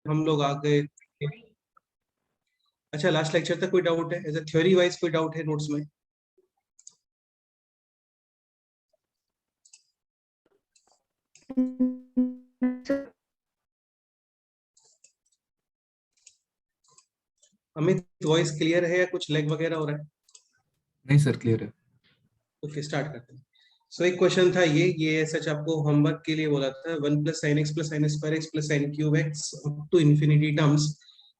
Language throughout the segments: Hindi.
हम लोग आ गए। अच्छा, लास्ट लेक्चर तक कोई डाउट है? एज ए थ्योरी वाइज कोई डाउट है नोट्स में? अमित, वॉइस क्लियर है या कुछ लैग वगैरह हो रहा है? नहीं सर, क्लियर है। ओके, स्टार्ट करते हैं। सो एक क्वेश्चन था ये सच आपको होमवर्क के लिए बोला था। 1 plus sine x plus sine square x plus sine cube x up to infinity terms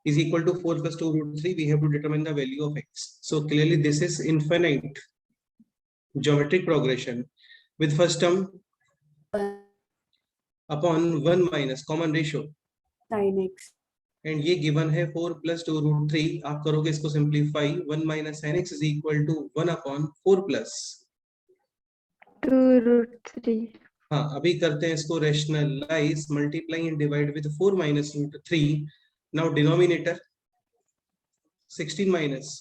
is equal to 4 plus 2 root 3। We have to determine the value of x. So clearly this is infinite geometric progression with first term upon 1 minus common ratio sin x and ये गिवन है 4 प्लस 2 रूट 3। आप करोगे इसको simplify, 1 minus sine x is equal to 1 upon 4 plus 2 root 3 हाँ, अभी करते हैं इसको rationalise, multiply and divide with 4 minus root 3। Now denominator 16 minus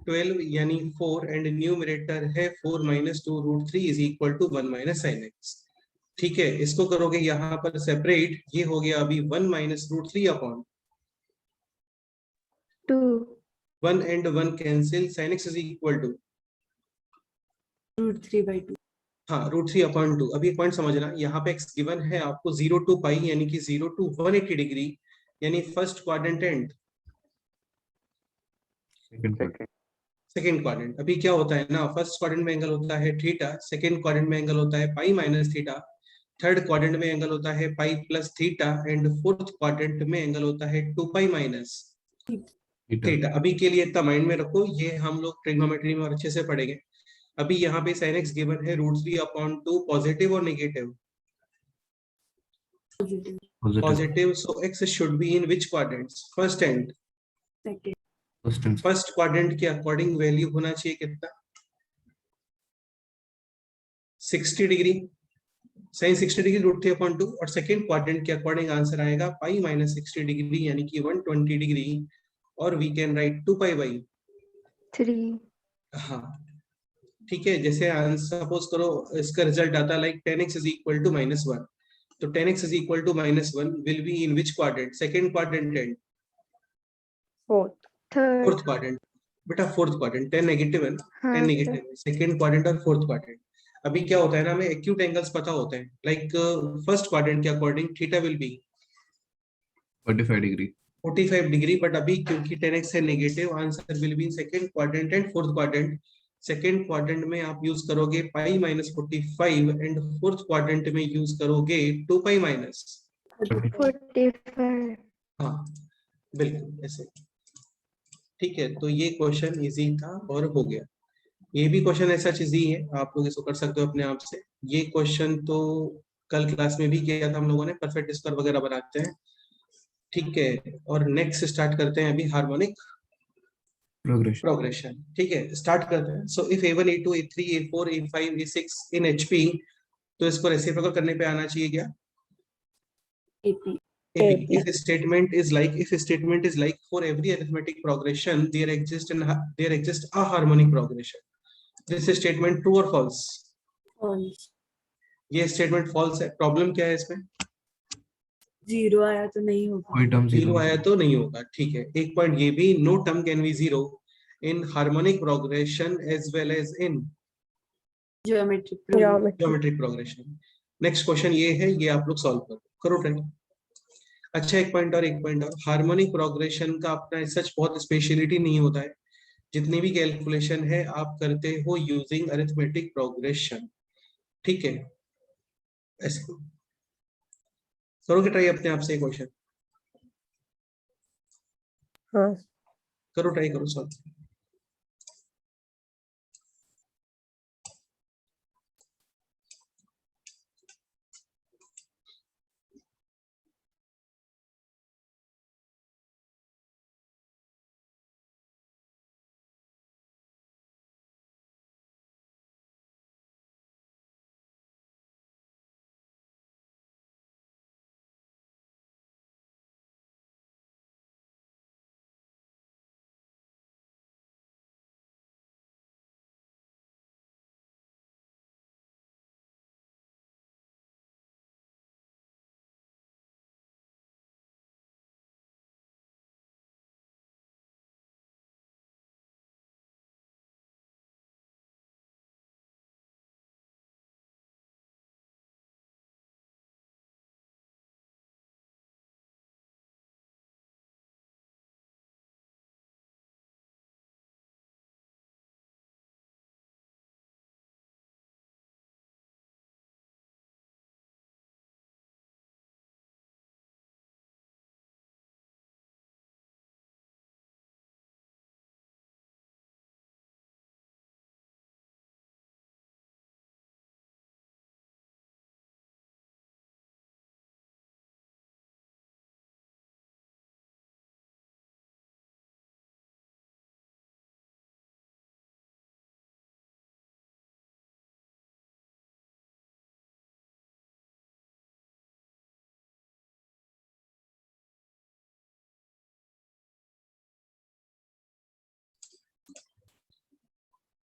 12 यानी 4 एंड न्यूमरेटर है 4 minus 2 root 3 is equal to 1 minus sine x. ठीक है, इसको करोगे यहाँ पर सेपरेट, ये हो गया अभी 1 minus root 3 upon 2 1 and 1 cancel, sine x is equal to root 3/2 हाँ रूट 3 अपॉन 2। अभी एक पॉइंट समझना, यहाँ पे एक्स गिवन है आपको 0 टू पाई यानी कि 0 टू 180 डिग्री यानी first quadrant and second quadrant. अभी क्या होता है ना, फर्स्ट क्वाड्रेंट में एंगल होता है थीटा, सेकंड क्वाड्रेंट में एंगल होता है pi minus theta, third quadrant में एंगल होता है pi plus theta and fourth quadrant में एंगल होता है 2 पाई माइनस थीटा। अभी के लिए इतना माइंड में रखो, ये हम लोग ट्रिग्नोमेट्री में और अच्छे से पढ़ेंगे। अभी यहाँ पे sin x गिवन है रूट 3 अपॉन 2, पॉजिटिव और negative? Positive. So x should be in which quadrants? First and second first quadrant के अकॉर्डिंग वैल्यू होना चाहिए कितना? 60 degree, sine 60 degree root 3 upon 2, और सेकंड क्वाड्रेंट के अकॉर्डिंग आंसर आएगा पाई माइनस 60 डिग्री यानी कि 120 डिग्री, और we can write 2 pi by 3 हाँ ठीक है। जैसे सपोज करो इसका रिजल्ट आता like 10x is equal to -1, तो 10x is equal to -1 will be in which quadrant? Second quadrant and fourth third fourth quadrant? बेटा फोर्थ क्वाड्रेंट, 10 नेगेटिव है ना, 10 हाँ नेगेटिव है सेकंड क्वाड्रेंट और फोर्थ क्वाड्रेंट। अभी क्या होता है ना, हमें एक्यूट एंगल्स पता होते हैं, लाइक फर्स्ट क्वाड्रेंट के according theta will be 45 degree 45 degree, but अभी क्योंकि 10x है negative, answer will be in second quadrant and fourth quadrant. Second quadrant में आप यूज करोगे pi minus 45 and fourth quadrant में यूज करोगे 2 पाई माइनस 45 हाँ बिल्कुल ऐसे। ठीक है, तो ये क्वेश्चन इजी था और हो गया। ये भी क्वेश्चन ऐसा इजी है, आप लोग इसको कर सकते हो अपने आप से। ये क्वेश्चन तो कल क्लास में भी किया था हम लोगों ने, परफेक्ट स्क्वायर वगैरह बनाते हैं। ठीक है, और नेक्स्ट स्टार्ट करते हैं अभी हार्मोनिक प्रोग्रेशन। ठीक है, स्टार्ट करते हैं। So if a1 a2 a3 a4 a5 a6 in HP, तो इसको रेसिप्रोकल करने पे आना चाहिए क्या? AP AP। if statement is like for every arithmetic progression there exists a harmonic progression, this statement true or false? false ये स्टेटमेंट फॉल्स है। प्रॉब्लम क्या है इसमें? 0 आया तो नहीं होगा, कोई टर्म जीरो आया तो नहीं होगा। ठीक है, एक पॉइंट ये भी, no term can be zero in harmonic progression as well as in geometric progression. Next question ये है, ये आप लोग सॉल्व करो ट्राई। अच्छा, एक पॉइंट और, हार्मोनिक प्रोग्रेशन का अपना सच बहुत स्पेशलिटी नहीं होता है। जितनी भी कैलकुलेशन है आप करते हो यूजिंग अरिथमेटिक प्रोग्रेशन। ठीक है, ऐसे करोगे ट्राई अपने आप से क्वेश्चन? हाँ करो ट्राई करो सॉल्व।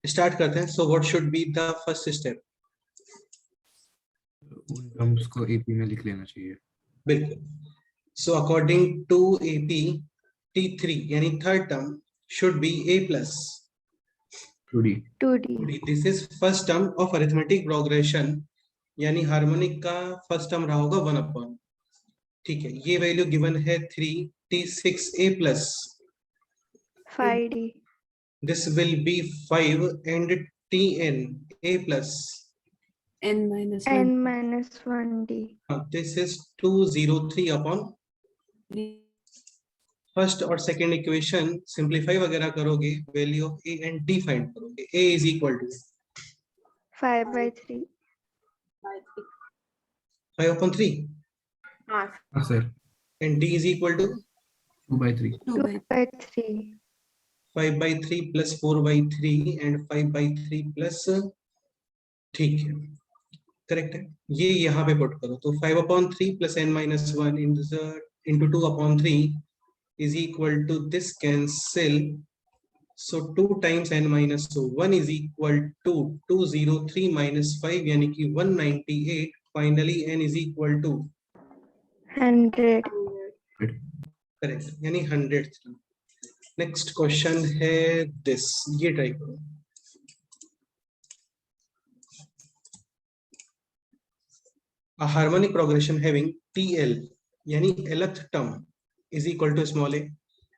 स्टार्ट करते हैं. So what should be the first step? उन टर्म्स को एपी में लिख लेना चाहिए. बिल्कुल. So according to AP, T3 यानी third term should be A plus 2D. 2D. This is first term of arithmetic progression, यानी हार्मोनिक का फर्स्ट टर्म रहा होगा 1 अपॉन. ठीक है, ये वैल्यू गिवन है 3 T6A plus 5D. this will be 5 and Tn A plus N minus n 1. minus 1D. this is 203 upon. First और सेकेंड इक्वेशन सिंप्लीफाई वगैरह करोगे, value of a and d find करोगे. A is equal to 5/3. 5/3 हाँ sir. And d is equal to 2/3. 2/3. 5/3 plus 4/3 and 5/3 plus. ठीक है, करेक्ट है. ये यहाँ पे पुट करो तो 5/3 plus n minus 1 into 2/3 is equal to this cancel. So 2 times n minus 1 is equal to 203 minus 5 यानी कि 198. Finally n is equal to 100. Correct, यानी 100. नेक्स्ट क्वेश्चन है दिस, ये ट्राई करो. A harmonic progression having TL यानी nth term is equal to small a,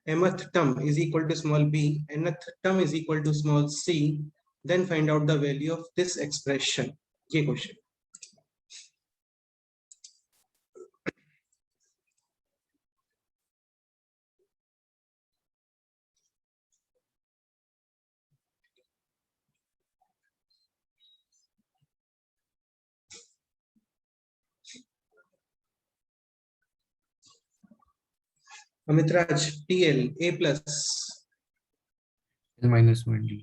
mth term is equal to small b, nth term is equal to small c, then find out the value of this expression. ये question. Amitraj, TL A plus L minus 1D.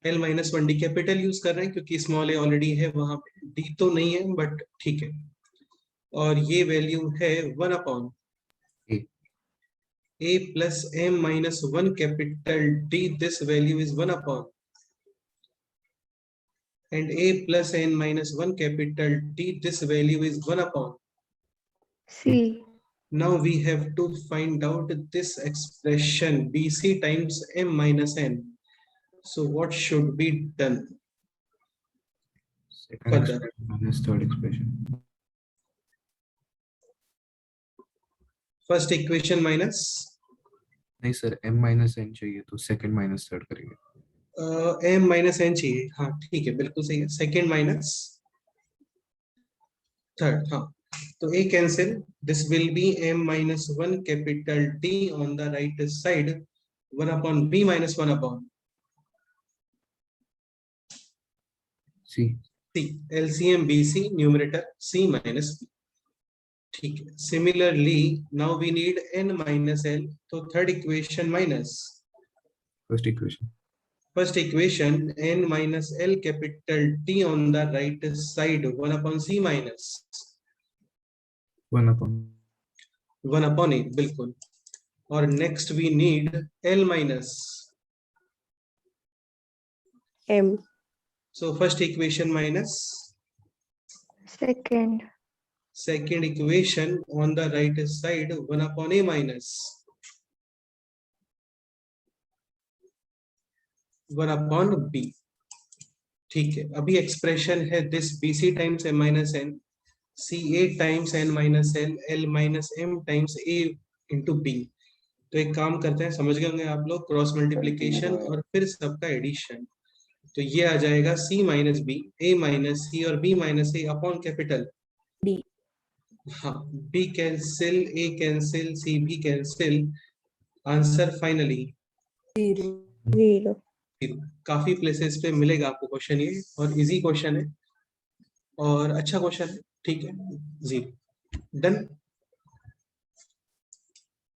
L minus 1D capital use कर रहे हैं क्योंकि स्मॉल ए ऑलरेडी है वहां पे, D तो नहीं है बट ठीक है. और ये वैल्यू है 1 upon A. A plus M minus 1 capital D. This value is 1 upon and A plus N minus 1 capital D. This value is 1 upon. C. Now we have to find out this expression BC times M minus N. So what should be done? Second Further. expression minus third expression. First equation minus नहीं सर, m minus n चाहिए तो second minus third करेंगे. M minus N चाहिए. हाँ ठीक है, बिल्कुल सही है. Second minus third. हाँ तो A cancel. This will be M minus 1 capital T on the right side. 1 upon B minus 1 upon C. C. LCM BC numerator C minus B. ठीक है. Similarly, now we need N minus L. तो third equation minus First equation. first equation N minus L capital T on the right side. 1 upon C minus 1 upon 1 upon A. बिल्कुल. और next we need L minus. M. So first equation minus Second. second equation on the right side. 1 upon A minus 1 upon B. ठीक है. अभी एक्सप्रेशन है this BC times M minus N, CA times N minus L, L minus M times A into B. तो एक काम करते हैं, समझ गए होंगे आप लोग, क्रॉस मल्टीप्लीकेशन और फिर सबका एडिशन. तो ये आ जाएगा C minus b, A minus C और B minus A upon capital D. हाँ, B cancel, A cancel, C भी कैंसिल. Answer finally 0. काफी प्लेसेस पे मिलेगा आपको क्वेश्चन ये, और इजी क्वेश्चन है और अच्छा क्वेश्चन है. ठीक है, 0. डन.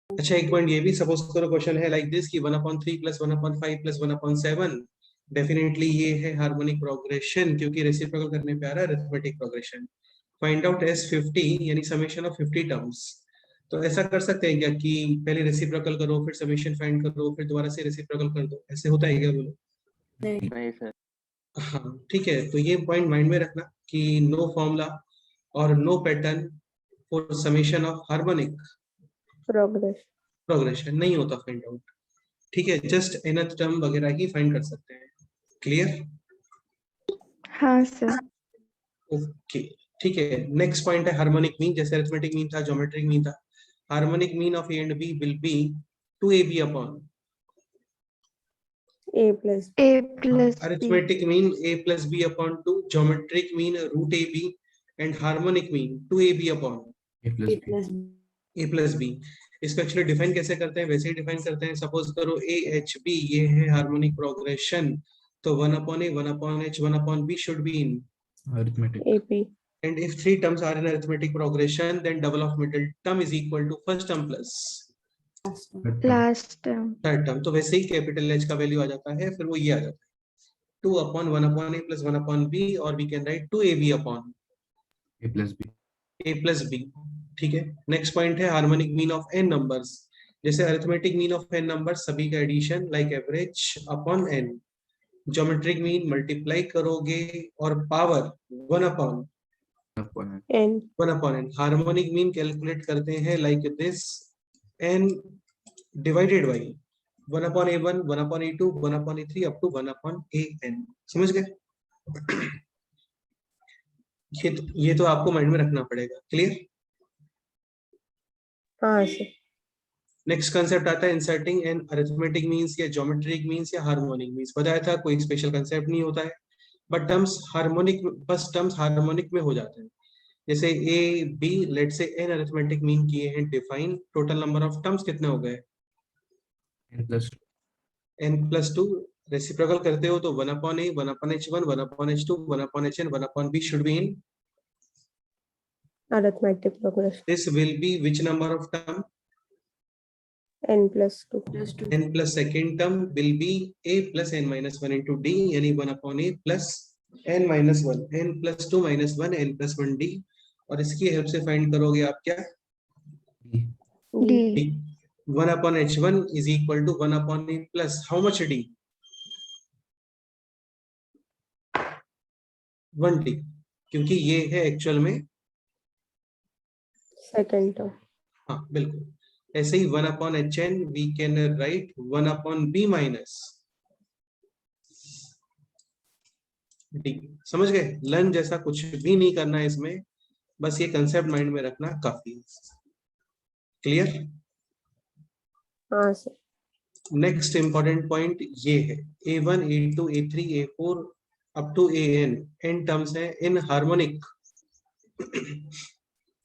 अच्छा, एक पॉइंट ये भी, सपोज करो क्वेश्चन है लाइक दिस कि 1/3 प्लस 1/5 प्लस 1/7. डेफिनेटली ये है हार्मोनिक प्रोग्रेशन क्योंकि रेसिप्रोकल करने पे आ रहा है arithmetic progression. Find out S50 यानी समेशन ऑफ 50 टर्म्स. तो ऐसा कर सकते हैं क्या कि पहले रेसिप्रोकल करो फिर समेशन फाइंड करो फिर दोबारा से रेसिप्रोकल कर दो, ऐसे होता है क्या बोलो? नहीं सर। हाँ ठीक है, तो ये पॉइंट माइंड में रखना कि नो फॉर्मूला और no pattern for summation of harmonic progression नहीं होता फाइंड आउट। ठीक है, जस्ट nth टर्म वगैरह ही फाइंड कर सकते हैं। क्लियर? हाँ सर। ओके ठीक है, नेक्स्ट पॉइंट है हार्मोनिक मीन। जैसे अरिथमेटिक मीन था, ज्योमेट्रिक मीन था, harmonic mean of a and b will be 2ab upon A plus A plus B. arithmetic mean a plus b upon 2, geometric mean root ab, and harmonic mean 2ab upon A plus B. a plus b। इसको एक्चुअली डिफाइन कैसे करते हैं? वैसे ही डिफाइन करते हैं। सपोज करो a h b ये है हार्मोनिक प्रोग्रेशन, तो 1 upon a 1 upon h 1 upon b should be in Arithmetic. AP. and if three terms are in arithmetic progression then double of middle term is equal to first term plus Third term. Last term. Third term. तो वैसे ही कैपिटल H का वैल्यू आ जाता है, फिर वो ये आ जाता है 2 upon 1 upon a plus 1 upon b, और we can write 2ab upon A plus B. a plus b। ठीक है, नेक्स्ट पॉइंट है harmonic mean of n numbers. जैसे arithmetic mean of n numbers सभी का addition like average upon n, geometric mean multiply करोगे और power 1 upon Upon N. 1 upon n। Harmonic mean calculate करते हैं like this, n divided by 1 upon a1 1 upon a2 1 upon a3 up to 1 upon an। समझ गए? ये तो आपको माइंड में रखना पड़ेगा। क्लियर? हाँ सर। नेक्स्ट कंसेप्ट आता है इंसर्टिंग एन अरिथमेटिक मींस या ज्योमेट्रिक मींस या हार्मोनिक मींस। बताया था कोई स्पेशल कंसेप्ट नहीं होता है, बट टर्म्स हार्मोनिक, बस टर्म्स हार्मोनिक में हो जाते हैं। जैसे ए बी लेट से एन अरिथमेटिक मीन किए हैं define, total number of terms कितने हो गए? N plus 2. n+2। रेसिप्रोकल करते हो तो 1 upon a 1 upon h1 1 upon h2 1 upon hn 1 upon b should be in Arithmetic progression. this will be which number of term? N plus 2. n plus second term will be a plus n minus 1 into d, यानी 1 upon a plus n minus 1, n plus 2 minus 1 n plus 1 d, और इसकी हेल्प से फाइंड करोगे आप क्या? D. D. 1 upon h1 is equal to 1 upon a plus how much d? 1d, क्योंकि ये है एक्चुअल में Second term. हाँ बिल्कुल। ऐसे ही 1 upon hn we can write 1 upon b minus d। समझ गए? लर्न जैसा कुछ भी नहीं करना है इसमें, बस ये कंसेप्ट माइंड में रखना काफी है। क्लियर? हाँ सर। नेक्स्ट इंपॉर्टेंट पॉइंट ये है a1 a2 a3 a4 up to an, n terms है इन हार्मोनिक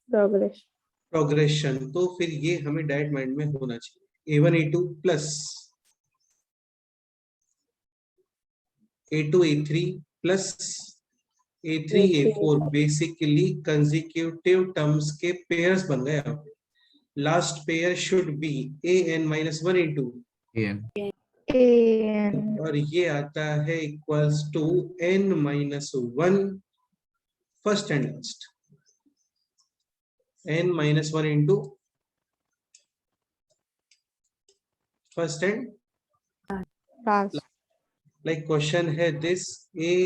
Progression. प्रोग्रेशन। तो फिर ये हमें डायरेक्ट माइंड में होना चाहिए। a1 a2 plus a2 a3 plus a3 a4 basically consecutive terms के पेयर्स बन गए। आप last pair should be an-1 into AN. AN. और ये आता है equals to n-1 first and last, n-1 into first and Last. Like question है this a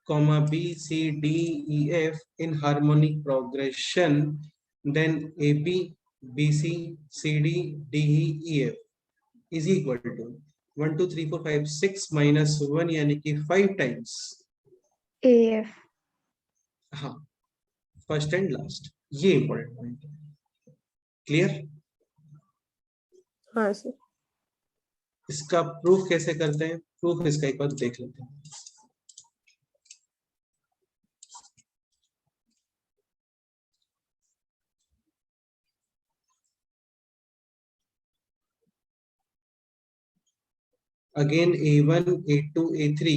comma b c d e f in harmonic progression, then ab bc cd d e f is equal to 1 2 3 4 5 6 minus 1, यानी कि 5 times AF. हाँ फर्स्ट एंड लास्ट। ये इंपॉर्टेंट पॉइंट है। क्लियर? हाँ सर। इसका प्रूफ कैसे करते हैं? प्रूफ इसका एक बार देख लेते हैं। Again a1 a2 a3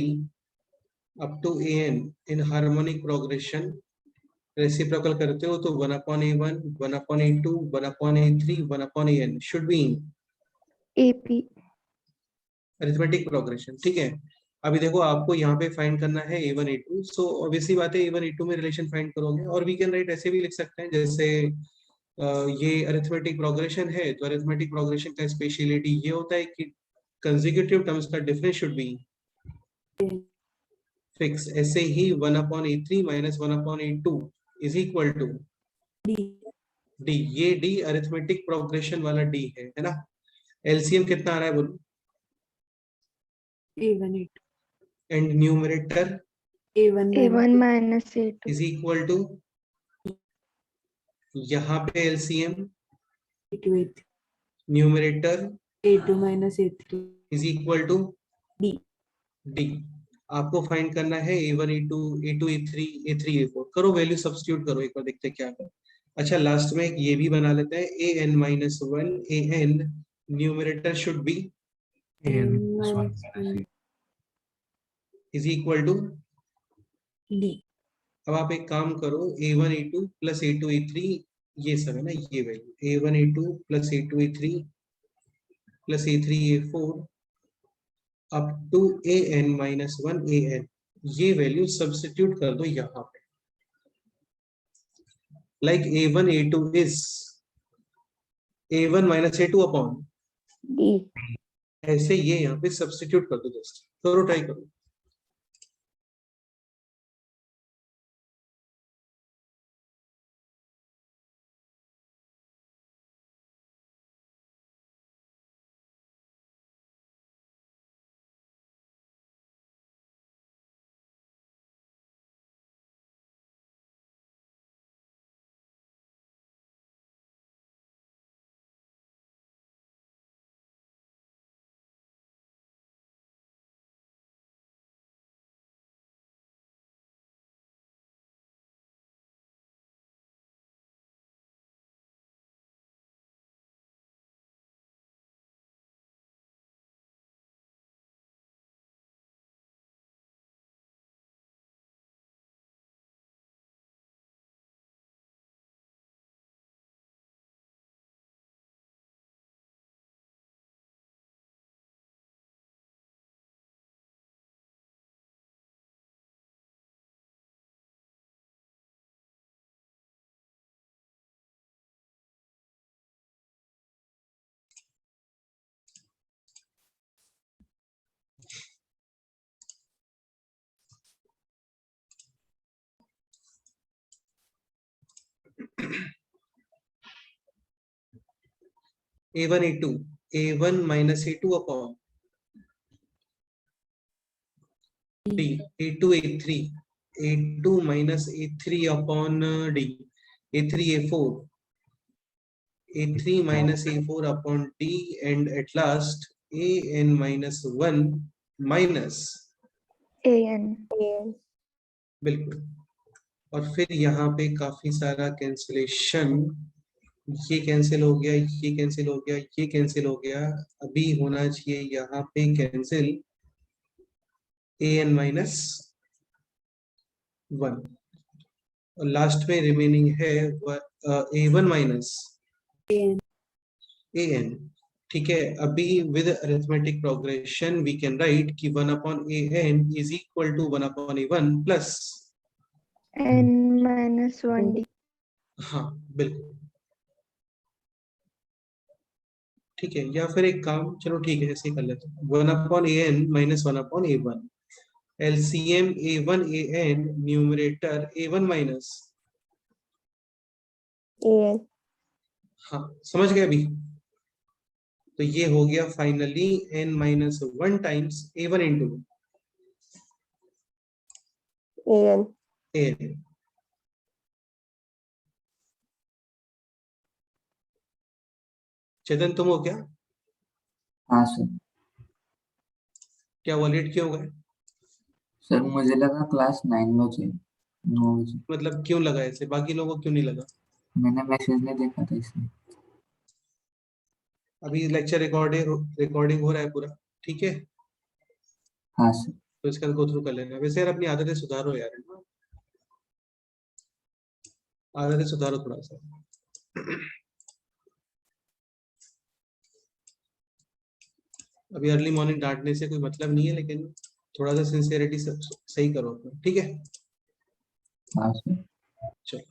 up to an in harmonic progression, reciprocal करते हो तो 1 upon a1 1 upon a2 1 upon a3 1 upon an should be in AP. Arithmetic progression. ठीक है, अभी देखो आपको यहाँ पे फाइंड करना है a1 a2, सो ऑब्वियसली बात है a1 a2 में रिलेशन फाइंड करोगे, और वी कैन राइट ऐसे भी लिख सकते हैं जैसे ये अरिथमेटिक प्रोग्रेशन है, तो अरिथमेटिक प्रोग्रेशन का स्पेशलिटी ये होता है कि कंसेक्यूटिव टर्म्स का डिफरेंस शुड बी फिक्स। ऐसे ही 1/(a3 - 1/(a2) is equal to D. ये डी अरिथमेटिक प्रोग्रेशन वाला डी है ना। एलसीएम कितना आ रहा है बोलो। A1 A2 and numerator A1 minus A2. Is equal to, यहाँ पे LCM A2 A3 numerator A2 minus A3 is equal to D D. आपको फाइंड करना है A1 A2 A2 A3 A3 A4। करो वैल्यू सब्स्टिट्यूट करो, एक बार देखते हैं क्या कर। अच्छा लास्ट में एक ये भी बना लेते हैं an-1 an numerator should be an minus minus 1 1 is equal to. D अब आप एक काम करो, A1 A2 plus A2 A3 ये सब है ना, ये value A1 A2 plus A2 A3 plus A3 A4 up to an-1 an, ये वैल्यू सब्स्टिट्यूट कर दो यहाँ पे। Like A1 A2 is A1 minus A2 upon D. ऐसे ये यहाँ पे सब्स्टिट्यूट कर दो। जस्ट करो, ट्राई करो। A1 A2 A1 minus A2 upon D A2 A3 A2 minus A3 upon D A3 A4 A3 minus A4 upon D and at last an minus 1 minus AN. बिल्कुल। और फिर यहाँ पे काफी सारा कैंसिलेशन, ये कैंसिल हो गया, ये कैंसिल हो गया, ये कैंसिल हो गया। अभी होना चाहिए यहाँ पे कैंसिल an minus 1 और लास्ट में रिमेनिंग है A1 माइनस AN an। ठीक है, अभी with arithmetic progression we can write कि 1/an is equal to 1/a1 plus N minus 1D. हाँ बिल्कुल ठीक है। या फिर एक काम, चलो ठीक है ऐसे ही कर लेते हैं, 1/an minus 1/a1 LCM A1 an numerator A1 minus AN. हाँ समझ गए अभी। तो ये हो गया finally n-1 times A1 into AN. an। चेतन तुम हो क्या? हाँ सर। क्या वो लेट क्यों हो गए? सर मुझे लगा क्लास 9 बजे 9 बजे। मतलब क्यों लगा ऐसे, बाकी लोगों को क्यों नहीं लगा? मैंने मैसेज नहीं देखा था इसलिए। अभी लेक्चर रिकॉर्डिंग हो रहा है पूरा, ठीक है? हाँ सर। तो इसका गो थ्रू कर लेना। वैसे यार अपनी आदतें सुधारो यार, आदतें सुधारो थोड़ा सा। अभी अर्ली मॉर्निंग डांटने से कोई मतलब नहीं है, लेकिन थोड़ा सा सिंसियरिटी सही करो अपना, ठीक है? हाँ सर। चलो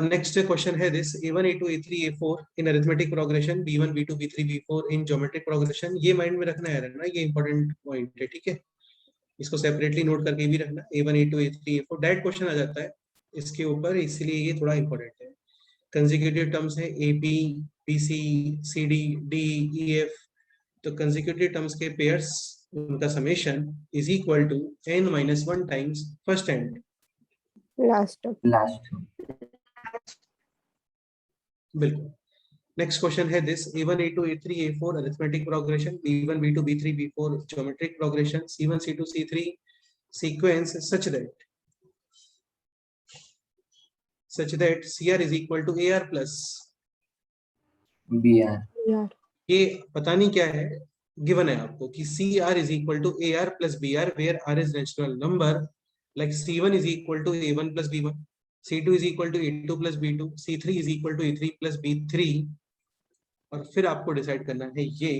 नेक्स्ट क्वेश्चन है this A1 A2 A3 A4 in arithmetic progression B1 B2 B3 B4 in geometric progression. ये माइंड में रखना है ना, ये इंपॉर्टेंट पॉइंट है, ठीक है? इसको सेपरेटली नोट करके भी रखना, A1 A2 A3 A4 direct question आ जाता है इसके ऊपर, इसलिए ये थोड़ा इंपॉर्टेंट है। कंसेक्यूटिव टर्म्स है AB BC CD D EF, तो कंसेक्यूटिव टर्म्स के पेयर्स उनका summation is equal to n-1 times first and last last बिल्कुल। नेक्स्ट क्वेश्चन है this, A1 A2 A3 A4 arithmetic progression, B1 B2 B3 B4 geometric progression, C1 C2 C3 sequence such that CR is equal to AR plus, B R यार ये पता नहीं क्या है, गिवन है आपको कि CR is equal to AR plus BR where R is natural number, like C1 is equal to A1 plus B1, C2 is equal to A2 plus B2, C3 is equal to A3 plus B3, और फिर आपको डिसाइड करना है ये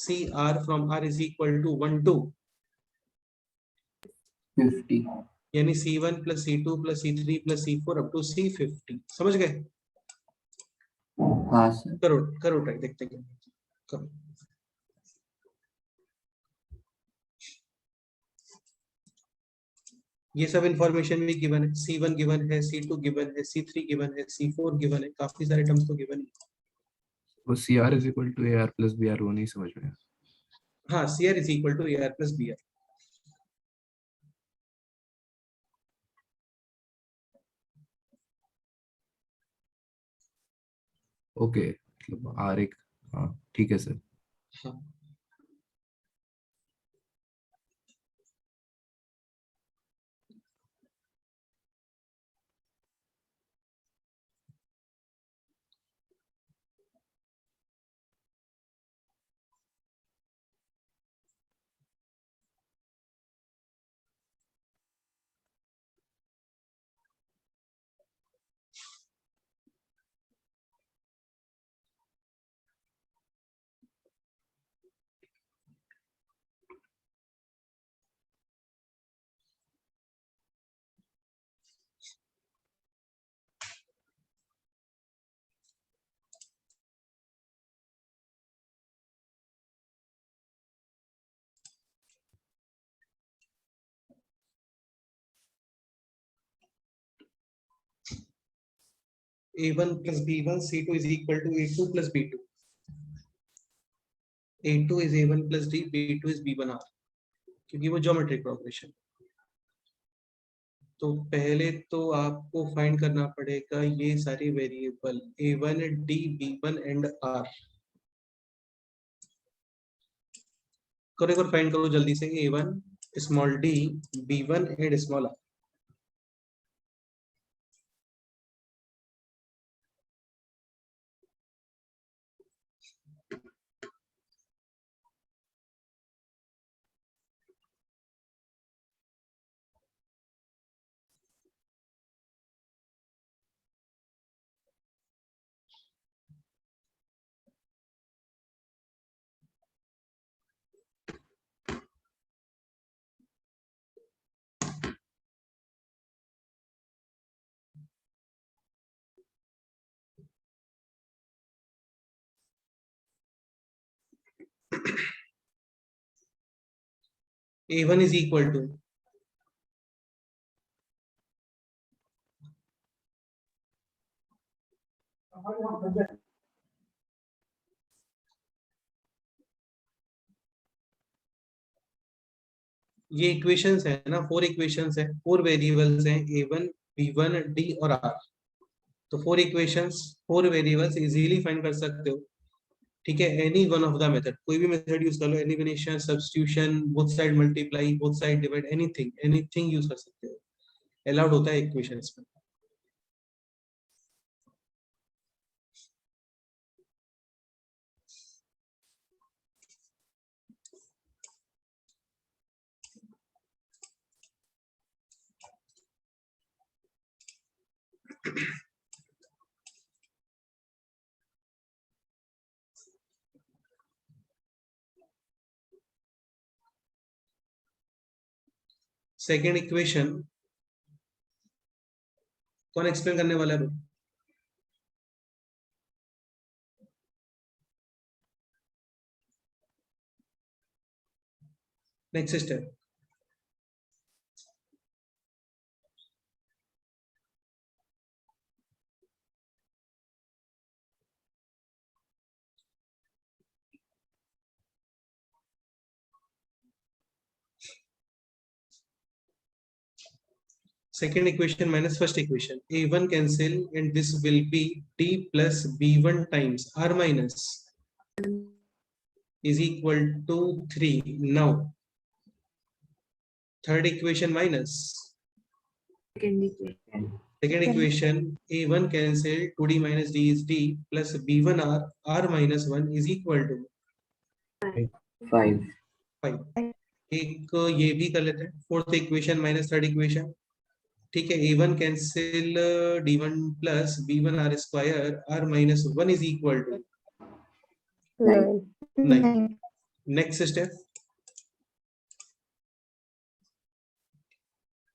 CR from R is equal to 1 to 50 यानी C1 plus C2 plus C3 plus C4 up to C50, समझ गए? हाँ सर करो करो ट्राई, देखते हैं करो। ये सब इंफॉर्मेशन भी गिवन है, C1 गिवन है, C2 गिवन है, C3 गिवन है, C4 गिवन है, काफी सारे टर्म्स तो गिवन है। वो CR is equal to AR plus BR, वो नहीं समझ में आया। हाँ, CR is equal to AR plus BR। Okay, मतलब R एक, हाँ ठीक है सर। हाँ, A1 plus B1, C2 is equal to A2 plus B2, A2 is A1 plus D, B2 is B1R, क्योंकि वो ज्योमेट्रिक प्रोग्रेशन। तो पहले तो आपको फाइंड करना पड़ेगा ये सारी variable A1 D B1 and R, करो एक बार फाइंड करो जल्दी से, A1 small d B1 and small r। A1 is equal to ये इक्वेशंस है ना, 4 इक्वेशंस है, 4 वेरिएबल्स हैं A1 B1 D और R, तो 4 इक्वेशंस 4 वेरिएबल्स इजीली फाइंड कर सकते हो। ठीक है, any one of the method, कोई भी मेथड यूज कर लो, elimination, substitution, both side multiply, both side divide, anything anything use कर सकते हो, अलाउड होता है इक्वेशंस में। सेकेंड इक्वेशन कौन एक्सप्लेन करने वाला है? Next step, second equation minus first equation. A1 cancel and this will be d plus b1 times r minus is equal to 3. Now third equation minus Second equation. second equation. A1 cancel, 2d minus d is d plus b1 r minus 1 is equal to 5. 5. एक ये भी कर लेते हैं, fourth equation minus third equation. ठीक है, a1 cancel d1 plus b1 r square r minus 1 is equal to 9. 9. Next step.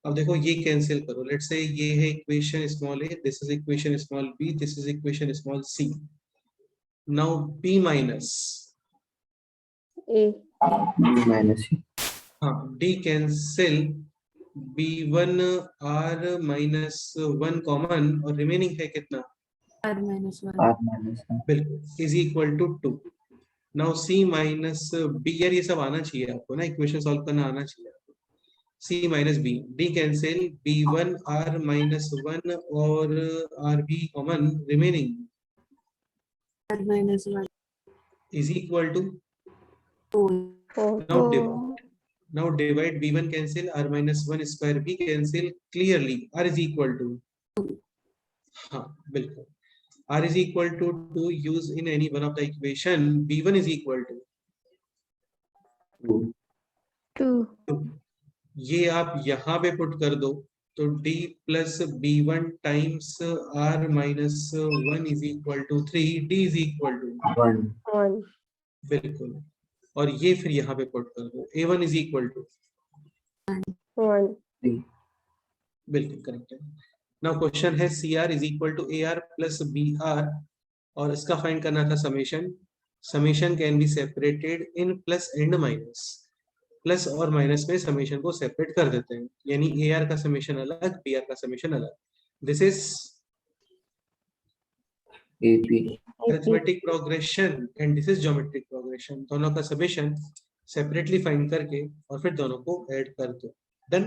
अब देखो ये कैंसिल करो. लेट्स से ये है equation small a, this is equation small b, this is equation small c. Now b minus A. minus C. हाँ, d cancel, b1 r minus 1 common और रिमेनिंग है कितना? R minus 1. R minus 1. बिल्कुल, is equal to 2. Now c minus b, यार ये सब आना चाहिए आपको ना, इक्वेशन सॉल्व करना आना चाहिए आपको. c minus b, d cancel, b1 r minus 1 और rb common, remaining R minus 1. Is equal to 4. 4. now divide b1 cancel, r minus 1 square b cancel, clearly r is equal to, हाँ बिल्कुल, r is equal to 2. use in any one of the equation. b1 is equal to 2. 2. 2. ये आप यहाँ पे पुट कर दो तो d plus b1 times r minus 1 is equal to 3. d is equal to 1. 1. बिल्कुल, और ये फिर यहाँ पे पुट कर दो. a1 is equal to 1. 3. बिल्कुल करेक्ट है. नाउ क्वेश्चन है CR is equal to AR plus BR, और इसका फाइंड करना था summation. Summation can be separated in plus and minus. Plus और माइनस में समेशन को सेपरेट कर देते हैं, यानी AR का समेशन अलग, BR का समेशन अलग. This is AP. Arithmetic progression and this is geometric progression. दोनों का समेशन सेपरेटली फाइंड करके और फिर दोनों को ऐड कर दो. डन.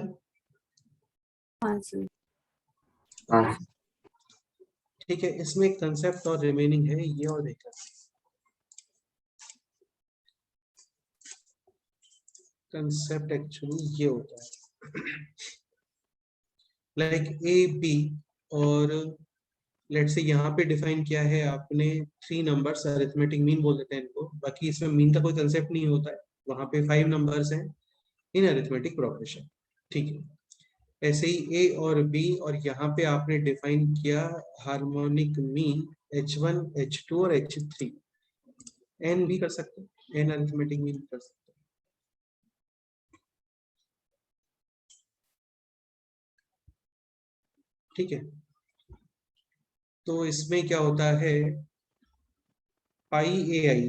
Answer. R. ठीक है, इसमें एक कंसेप्ट और रिमेनिंग है, ये और देखा. कंसेप्ट एक्चुअली ये होता है लाइक ए बी, और लेट्स से यहाँ पे डिफाइन किया है आपने 3 नंबर्स, अरिथमेटिक मीन बोल देते हैं इनको, बाकी इसमें मीन का कोई कंसेप्ट नहीं होता है. वहां पे 5 नंबर्स हैं इन अरिथमेटिक प्रोग्रेशन. ठीक है, ऐसे ही ए और बी, और यहाँ पे आपने डिफाइन किया हार्मोनिक मीन h1 h2 और h3. n भी कर सकते हैं, n अरिथमेटिक मीन कर सकते हैं. ठीक है, तो इसमें क्या होता है, पाई ए आई,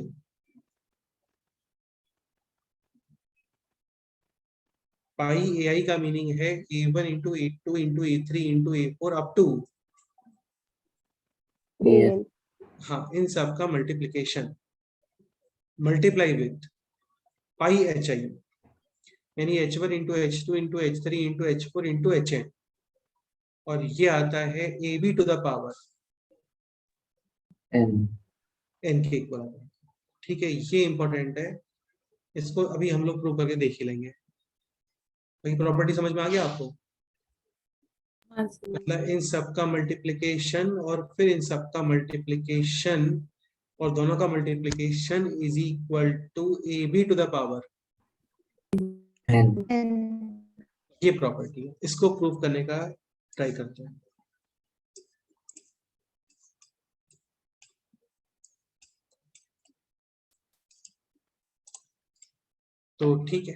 पाई ए आई का मीनिंग है a1 into a2 into a3 into a4 up to, AN. हाँ, इन सब का multiplication multiply with pi H I, यानी h1 into h2 into h3 into h4 into hn, और ये आता है ab to the power N. n के इक्वल. ठीक है, ये इंपॉर्टेंट है, इसको अभी हम लोग प्रूव करके देख ही लेंगे. प्रॉपर्टी समझ में आ गया आपको? Answer. मतलब इन सब का मल्टीप्लिकेशन और फिर इन सब का मल्टीप्लिकेशन और दोनों का multiplication is equal to ab to the power. N. And ये प्रॉपर्टी है, इसको प्रूव करने का ट्राई करते हैं. तो ठीक है,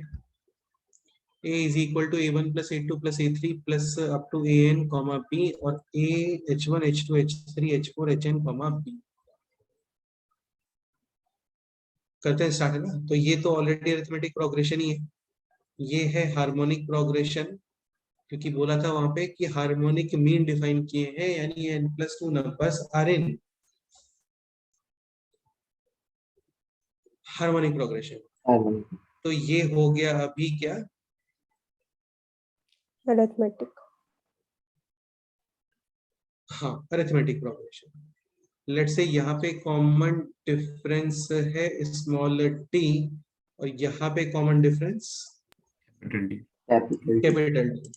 a is equal to a1 plus a2 plus a3 plus up to an comma b, और a h1 h2 h3 h4 hn comma b. करते हैं स्टार्ट, है ना. तो ये तो ऑलरेडी अरिथमेटिक प्रोग्रेशन ही है, ये है हार्मोनिक प्रोग्रेशन, क्योंकि बोला था वहां पे कि हार्मोनिक मीन डिफाइन किए हैं, यानी n+2 numbers are in harmonic progression. R. तो ये हो गया अभी क्या, Arithmetic. हाँ, अरिथमेटिक प्रोग्रेशन। लेट्स से यहाँ पे कॉमन डिफरेंस है स्मॉल टी और यहाँ पे common difference capital D. Capital capital D.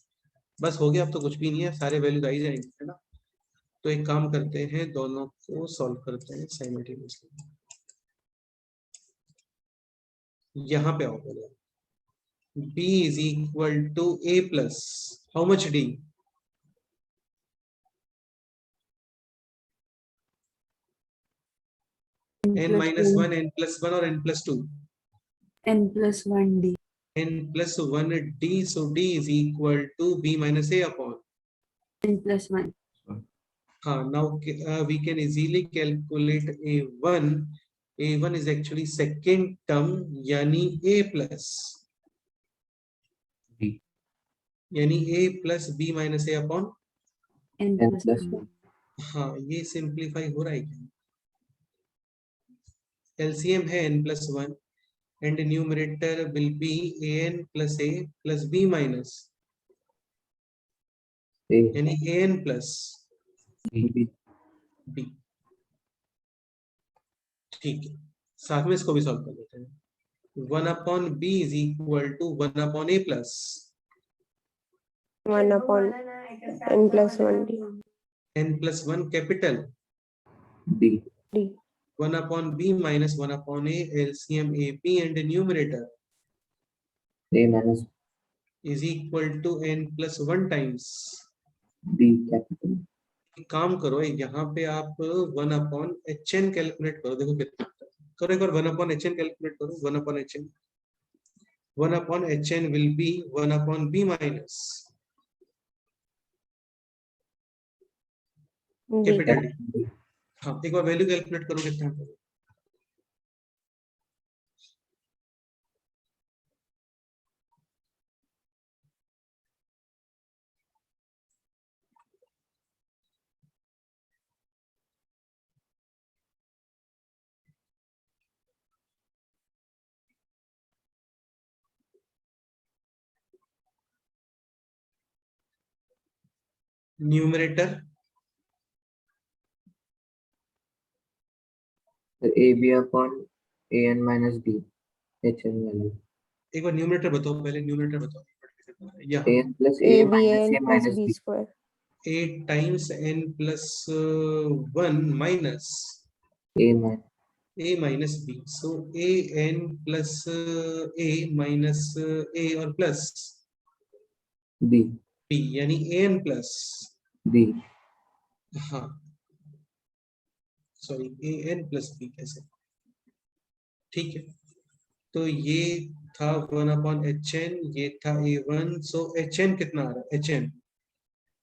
बस हो गया, अब तो कुछ भी नहीं है, सारे वैल्यूज आ ही जाएंगे, है ना। तो एक काम करते हैं, दोनों को सॉल्व करते हैं साइमल्टेनियसली। यहाँ पे आओ पहले। b is equal to a plus how much d? n minus 1, n plus 1 or n plus 2? n+1 d. n plus 1 d, so d is equal to b minus a upon. n+1. Now we can easily calculate a1. a1 is actually second term, yani a plus, D. यानी a plus b minus a upon. n+1. हाँ, ये सिंप्लीफाई हो रहा है क्या? LCM है n plus 1 and numerator will be an plus a plus b minus, A यानी an plus B b। ठीक है, साथ में इसको भी सॉल्व कर लेते हैं। 1 upon b is equal to 1 upon a plus 1 upon n plus 1 d. n plus 1 capital D D. 1 upon b minus 1 upon a, LCM ap and the numerator A minus is equal to n plus 1 times। B capital एक काम करो, यहाँ पे आप 1 upon hn कैलकुलेट करो, देखो कितना आता है। करो एक बार 1 upon hn कैलकुलेट करो। 1 upon hn, 1 upon hn will be 1 upon b minus D. Capital D। हाँ, एक बार वैल्यू कैलकुलेट करो कितना आता है। Numerator AB upon AN minus B HN value एक बार न्यूमरेटर बताओ, पहले न्यूमरेटर बताओ। या AN plus A A B minus n A plus minus b B square. 8 times n plus 1 minus A minus a minus b, so a n plus a minus a और plus B b, यानी a n plus, B हाँ sorry, a n plus b कैसे, ठीक है। तो ये था 1 upon hn, ये था a1, so hn कितना आ रहा है? hn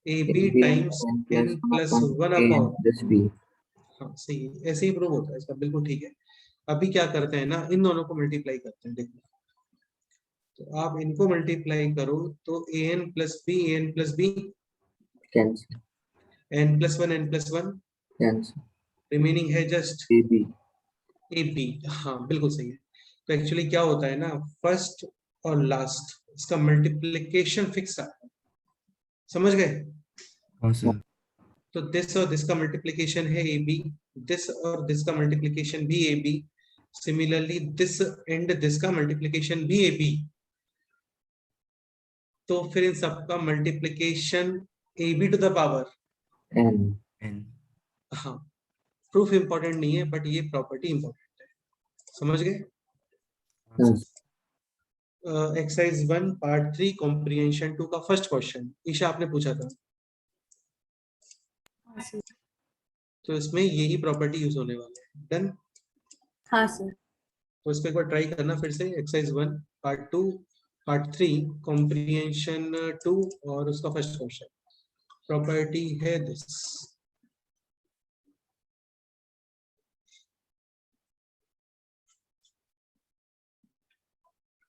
ab AB times N n plus plus 1 AN upon, plus B हाँ सही है, ऐसे ही प्रूव होता है इसका, बिल्कुल ठीक है। अभी क्या करते हैं ना, इन दोनों को मल्टीप्लाई करते हैं, देखो। तो आप इनको मल्टीप्लाई करो तो an plus b cancel n plus 1 n plus 1, cancel remaining है जस्ट AB ए बी। हाँ बिल्कुल सही है। तो एक्चुअली क्या होता है ना, फर्स्ट और लास्ट इसका मल्टीप्लिकेशन फिक्स आता है, समझ गए। हाँ सर। तो दिस और दिस का मल्टीप्लिकेशन है ए बी, दिस और दिस का मल्टीप्लिकेशन भी A B, similarly this and this का मल्टीप्लिकेशन भी ए बी। तो फिर इन सबका multiplication A B to the power N N. हाँ, प्रूफ इंपॉर्टेंट नहीं है बट ये प्रॉपर्टी इंपॉर्टेंट है, समझ गए। हाँ हाँ। सर। एक्सरसाइज 1 पार्ट 3 कॉम्प्रिहेंशन 2 का फर्स्ट क्वेश्चन ईशा आपने पूछा था, हाँ सर। तो इसमें यही प्रॉपर्टी यूज होने वाला है। डन। हाँ सर। तो इसको एक बार ट्राई करना फिर से। एक्सरसाइज 1 पार्ट 2 पार्ट 3 कॉम्प्रिहेंशन 2 और उसका फर्स्ट क्वेश्चन। प्रॉपर्टी है this,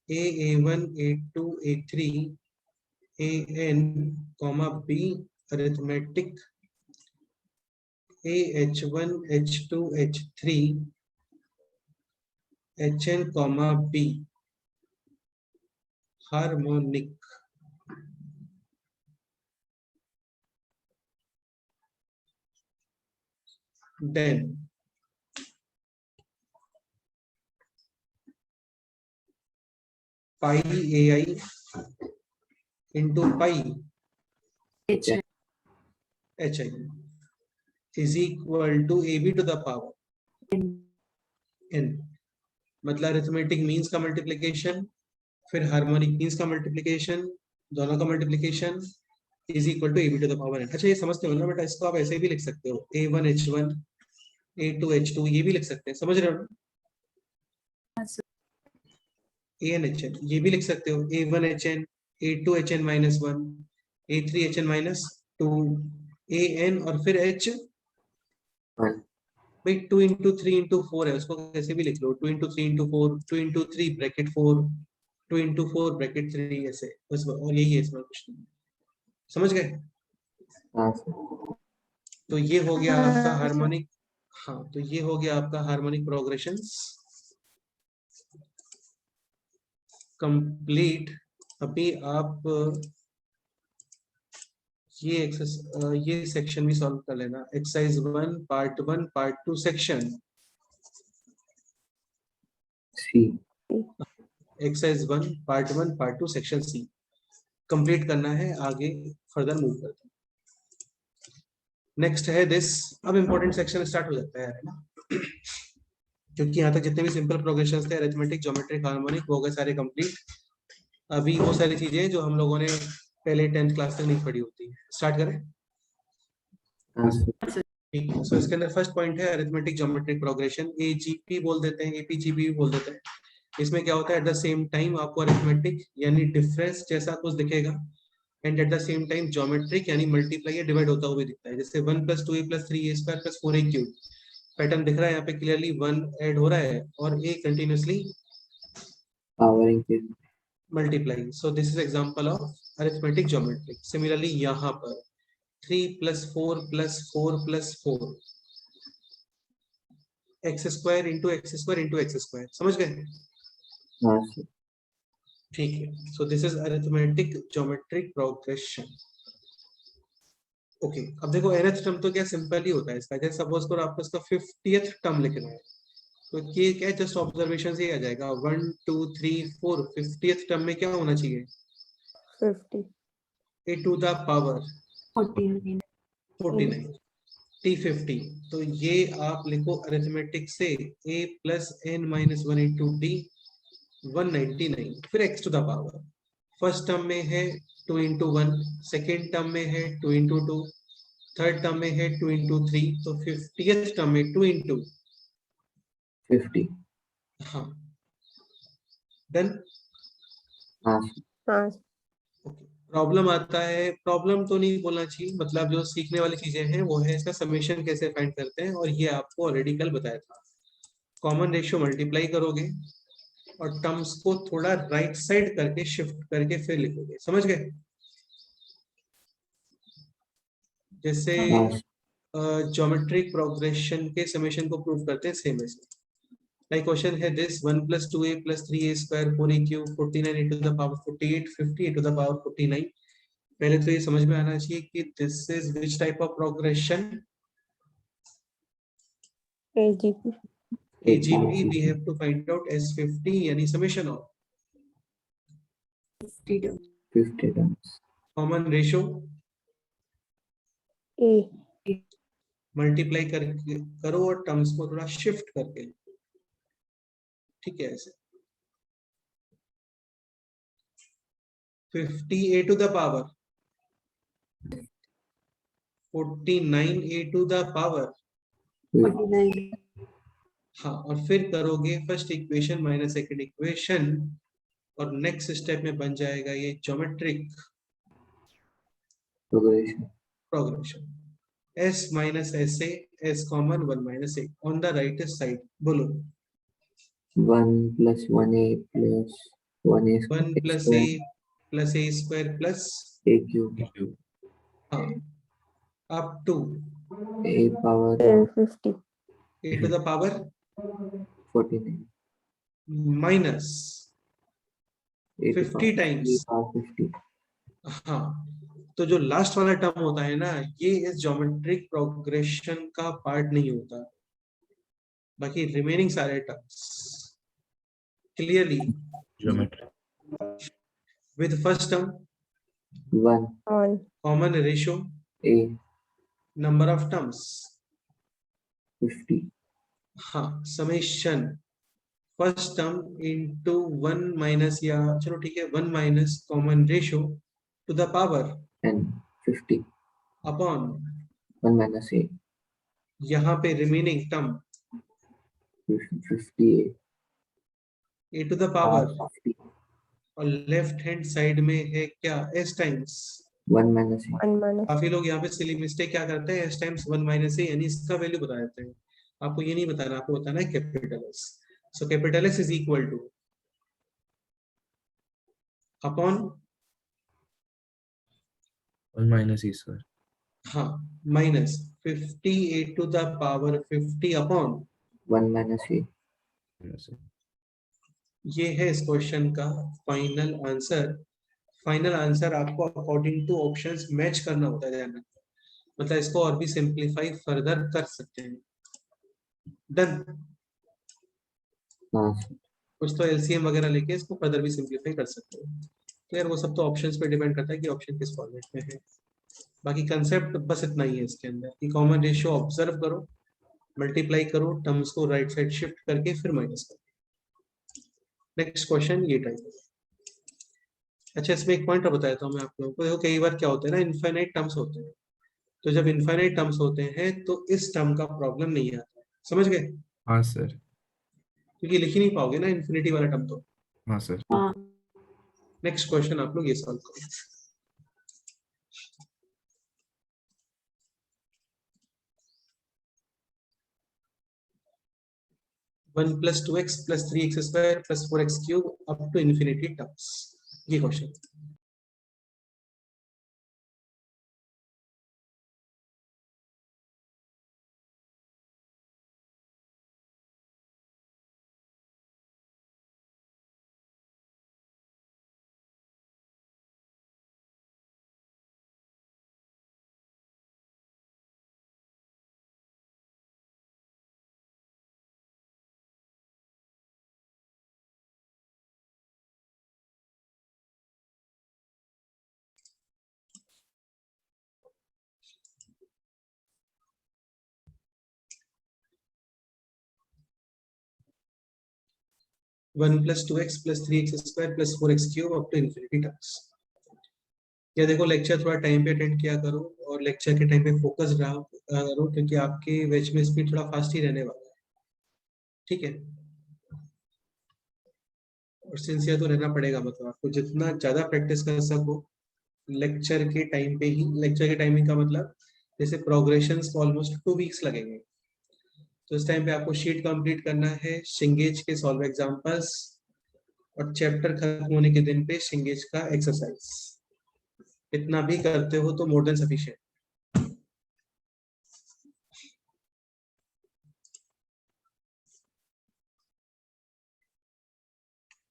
a1 a2 a3 an comma b arithmetic ah1 h2 h3 hn comma b harmonic. then pi ai into pi H hi is equal to ab to the power n, मतलब अरिथमेटिक मीन्स का मल्टीप्लिकेशन फिर हार्मोनिक मीन्स का मल्टीप्लिकेशन, दोनों का multiplication is equal to ab to the power n। अच्छा ये समझते हो ना बेटा, इसको आप ऐसे भी लिख सकते हो a1 h1 a2 h2, ये भी लिख सकते हैं, समझ रहे हो? an hn ये भी लिख सकते हो a1 hn a2 hn minus 1 a3 hn minus 2 an और फिर h भाई 2 into 3 into 4 है, उसको कैसे भी लिख लो 2 into 3 into 4 2 into 3 bracket 4 2 into 4 bracket 3 ऐसे बस, और यही है, इसमें कुछ नहीं। समझ गए? हाँ सर। तो ये हो गया आपका हाँ, हार्मोनिक, हाँ तो ये हो गया आपका हार्मोनिक प्रोग्रेशंस कंप्लीट। अभी आप ये सेक्शन भी सॉल्व कर लेना, exercise 1 part 1 part 2 section C. Exercise 1 part 1 part 2 section C complete करना है, आगे फर्दर मूव करते हैं। नेक्स्ट है दिस, अब इंपॉर्टेंट सेक्शन स्टार्ट हो जाता है ना, क्योंकि यहाँ तक जितने भी सिंपल प्रोग्रेशंस थे अरिथमेटिक ज्योमेट्रिक हार्मोनिक वो गए सारे कंप्लीट। अभी वो सारी चीजें जो हम लोगों ने पहले 10th क्लास तक नहीं पढ़ी होती है, स्टार्ट करें। हाँ सर। ठीक है, सो इसके अंदर फर्स्ट पॉइंट है अरिथमेटिक ज्योमेट्रिक प्रोग्रेशन, एजीपी बोल देते हैं, एपीजीपी भी बोल देते हैं। इसमें क्या होता है, एट द सेम टाइम आपको अरिथमेटिक यानी डिफरेंस जैसा कुछ दिखेगा and at the same time geometric यानी मल्टीप्लाई या डिवाइड होता हुआ दिखता है, जैसे 1 + 2a + 3a² + 4a³ पैटर्न दिख रहा है यहाँ पे क्लियरली, 1 ऐड हो रहा है और a कंटिन्यूअसली पावरिंग के multiply. So this is example of arithmetic geometric. Similarly यहाँ पर 3 + 4 + 4 + 4 x² into x² into x², समझ गए? हाँ सर। ठीक है, so this is arithmetic geometric progression. Okay, अब देखो nth टर्म तो क्या सिंपल ही होता है इसका, जैसे सपोज करो आपको इसका 50th टर्म लिखना है तो ये क्या जस्ट ऑब्जर्वेशन से ही आ जाएगा, 1 2 3 4 50th टर्म में क्या होना चाहिए, 50 a to the power 49 49 t50। तो ये आप लिखो अरिथमेटिक से a + n - 1 into t 199, फिर x to the power first term में है 2 into 1, सेकेंड टर्म में है 2 into 2, थर्ड टर्म में है 2 into 3, तो 50th टर्म में 2 into 50। हाँ डन। हाँ सर। हाँ ओके, प्रॉब्लम आता है, प्रॉब्लम तो नहीं बोलना चाहिए, मतलब जो सीखने वाली चीजें हैं वो है इसका समेशन कैसे फाइंड करते हैं, और ये आपको ऑलरेडी कल बताया था। कॉमन रेशियो मल्टीप्लाई करोगे और टर्म्स को थोड़ा राइट साइड करके शिफ्ट करके फिर लिखोगे, समझ गए? जैसे हाँ सर। ज्योमेट्रिक प्रोग्रेशन के समेशन को प्रूव करते हैं सेम ऐसे। लाइक क्वेश्चन है this 1 + 2a + 3a² 4a³ 49 into the power 48 50 into the power 49। पहले तो ये समझ में आना चाहिए कि this is which type of progression, AGP AGP we have to find out S50 यानी summation of 50 terms. common ratio A multiply करके करो और टर्म्स को थोड़ा शिफ्ट करके, ठीक है ऐसे 50a to the power 49a to the power, 49 हाँ और फिर करोगे first equation minus second equation और नेक्स्ट स्टेप में बन जाएगा ये geometric progression. Progression. s minus sa, s common 1 - a on the right side, बोलो 1 + 1a + 1a² 1 + a + a² plus a³। हाँ up to a power 50 a to the power 49 minus a to 50 power times, 50। हाँ तो जो लास्ट वाला टर्म होता है ना, ये इस ज्योमेट्रिक प्रोग्रेशन का पार्ट नहीं होता, बाकी रिमेनिंग सारे terms clearly geometry with first term 1 1. Common ratio A number of terms, 50 हाँ summation first term into 1 minus, या चलो ठीक है 1 minus common ratio to the power N 50 upon 1 minus A यहाँ पे remaining term 50 A A to the or power, 50 और लेफ्ट हैंड साइड में है क्या S times. 1 minus A 1 minus. काफी लोग यहाँ पे सिली मिस्टेक क्या करते हैं, एस टाइम्स 1 माइनस ए यानी इसका वैल्यू बता देते हैं। आपको ये नहीं बताना, आपको बताना है capital S. So capital S is equal to upon 1 minus E sir. हाँ minus 50 A to the power 50 upon, 1 minus A Yes, sir. ये है इस क्वेश्चन का फाइनल आंसर। फाइनल आंसर आपको अकॉर्डिंग टू ऑप्शंस मैच करना होता है, ध्यान रखना, मतलब इसको और भी सिंपलीफाई फर्दर कर सकते हैं। डन। हाँ sir. कुछ तो एलसीएम वगैरह लेके इसको फर्दर भी सिंपलीफाई कर सकते हो। तो यार वो सब तो ऑप्शंस पे डिपेंड करता है कि ऑप्शन किस फॉर्मेट में है। बाकी कंसेप्ट बस इतना ही है इसके अंदर कि कॉमन रेशियो ऑब्जर्व करो, मल्टीप्लाई करो, टर्म्स को राइट साइड शिफ्ट करके फिर माइनस करो। नेक्स्ट क्वेश्चन ये टाइप है। अच्छा इसमें एक पॉइंट और बताया था मैं आप लोगों को, देखो कई बार क्या होता है ना, इनफाइनाइट टर्म्स होते हैं, तो जब इनफाइनाइट टर्म्स होते हैं तो इस टर्म का प्रॉब्लम नहीं आता है, समझ गए, हाँ सर. क्योंकि लिख ही नहीं पाओगे ना इन्फिनिटी वाला टर्म। तो हाँ सर. हाँ नेक्स्ट क्वेश्चन आप लोग ये सॉल्व करो। 1 plus 2x plus 3x square plus 4x cube up to infinity terms, ये question. One plus two x plus three x square plus four x cube up to infinity terms. या देखो लेक्चर थोड़ा टाइम पे अटेंड किया करो और लेक्चर के टाइम पे फोकस रहो करो, क्योंकि आपके बैच में स्पीड थोड़ा फास्ट ही रहने वाला है, ठीक है। और सिंसियर तो रहना पड़ेगा, मतलब आपको जितना ज्यादा प्रैक्टिस कर सको लेक्चर के टाइम पे ही। लेक्चर के टाइमिंग का मतलब जैसे प्रोग्रेशन को ऑलमोस्ट 2 वीक्स लगेंगे, तो इस टाइम पे आपको शीट कंप्लीट करना है, शिंगेज के सॉल्व एग्जांपल्स, और चैप्टर खत्म होने के दिन पे शिंगेज का एक्सरसाइज। इतना भी करते हो तो मोर देन सफिशिएंट।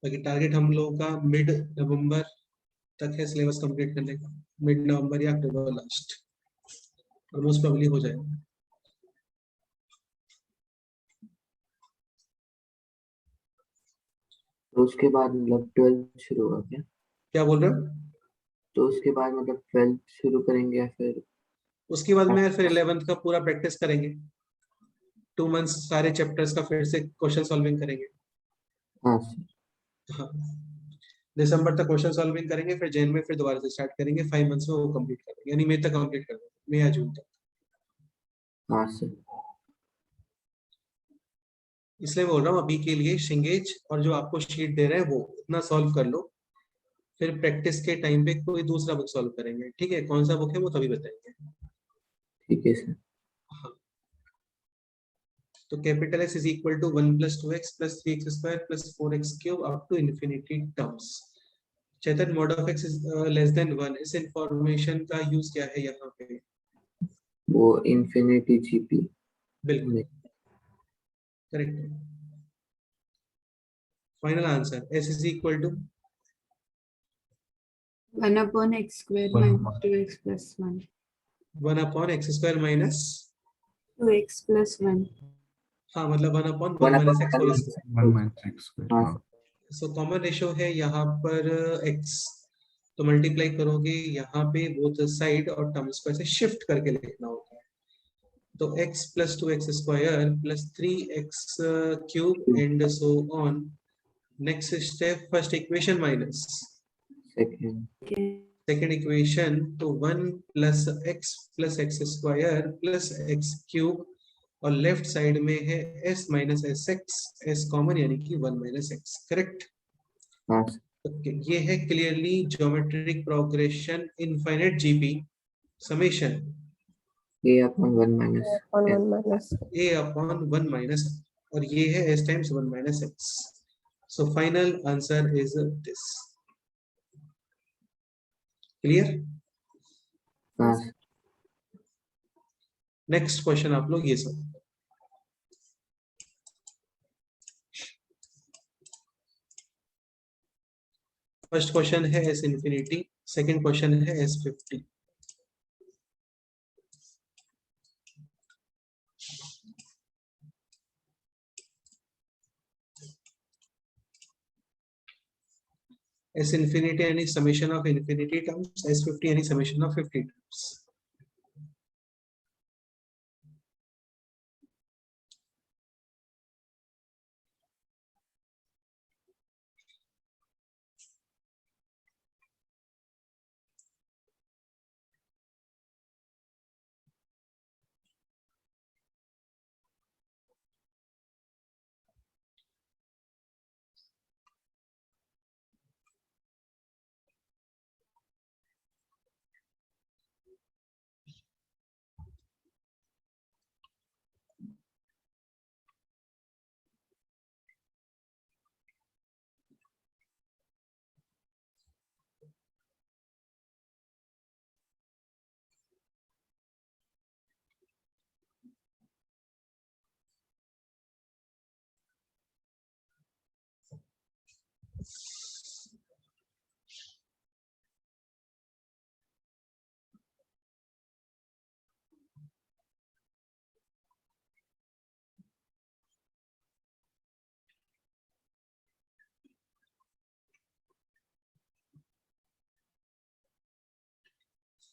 बाकी टारगेट हम लोगों का मिड नवंबर तक है सिलेबस कंप्लीट करने का, मिड नवंबर या अक्टूबर लास्ट, और मोस्ट प्रोबेबली हो जाएगा। तो उसके बाद मतलब 12th शुरू होगा क्या? क्या बोल रहे हो? तो उसके बाद मतलब 12th शुरू करेंगे या फिर? उसके बाद में फिर 11th का पूरा प्रैक्टिस करेंगे, 2 मंथ्स सारे चैप्टर्स का फिर से क्वेश्चन सॉल्विंग करेंगे। हाँ सर. हाँ, दिसंबर तक क्वेश्चन सॉल्विंग करेंगे, फिर जैन में फिर दोबारा से स्टार्ट करेंगे, 5 मंथ्स में वो कंप्लीट करेंगे, यानी मई तक कंप्लीट कर देंगे, मई या जून तक। हाँ सर. इसलिए बोल रहा हूँ अभी के लिए शिंगेज और जो आपको शीट दे रहे हैं वो इतना सॉल्व कर लो, फिर प्रैक्टिस के टाइम पे कोई दूसरा बुक सॉल्व करेंगे, ठीक है। कौन सा बुक है वो तभी बताएंगे। ठीक है सर. हाँ, तो capital S is equal to 1 plus 2x plus 3x square plus 4x cube up to infinity terms. Chetan mod of x is less than 1, इस इंफॉर्मेशन का यूज क्या है यहाँ पे? वो इन्फिनिटी जीपी. बिल्कुल correct. Final answer s is equal to 1 upon x square One minus upon- 2x plus 1. 1 upon x square minus 2x plus 1. हाँ मतलब 1 upon 1 1 minus upon x whole 1 square. 1 minus x square. हाँ हाँ. सो कॉमन रेशियो है यहाँ पर x, तो मल्टीप्लाई करोगे यहाँ पे बोथ साइड और टर्म्स को ऐसे शिफ्ट करके लिखना होता है। तो x plus 2x square plus 3x cube and so on. Next step first equation minus second second equation, तो 1 plus x square plus x cube और लेफ्ट साइड में है s minus S x, S common यानी कि 1 माइनस एक्स, करेक्ट। हाँ ओके, ये है clearly geometric progression infinite GP summation a upon 1 minus on s. 1 minus a upon 1 minus, और ये है s टाइम्स 1 माइनस x. So final answer is this. Clear? हाँ नेक्स्ट क्वेश्चन आप लोग ये सब। फर्स्ट क्वेश्चन है s इंफिनिटी, सेकंड क्वेश्चन है s50। s infinity यानी summation of infinity terms, s50 यानी summation of 50 terms।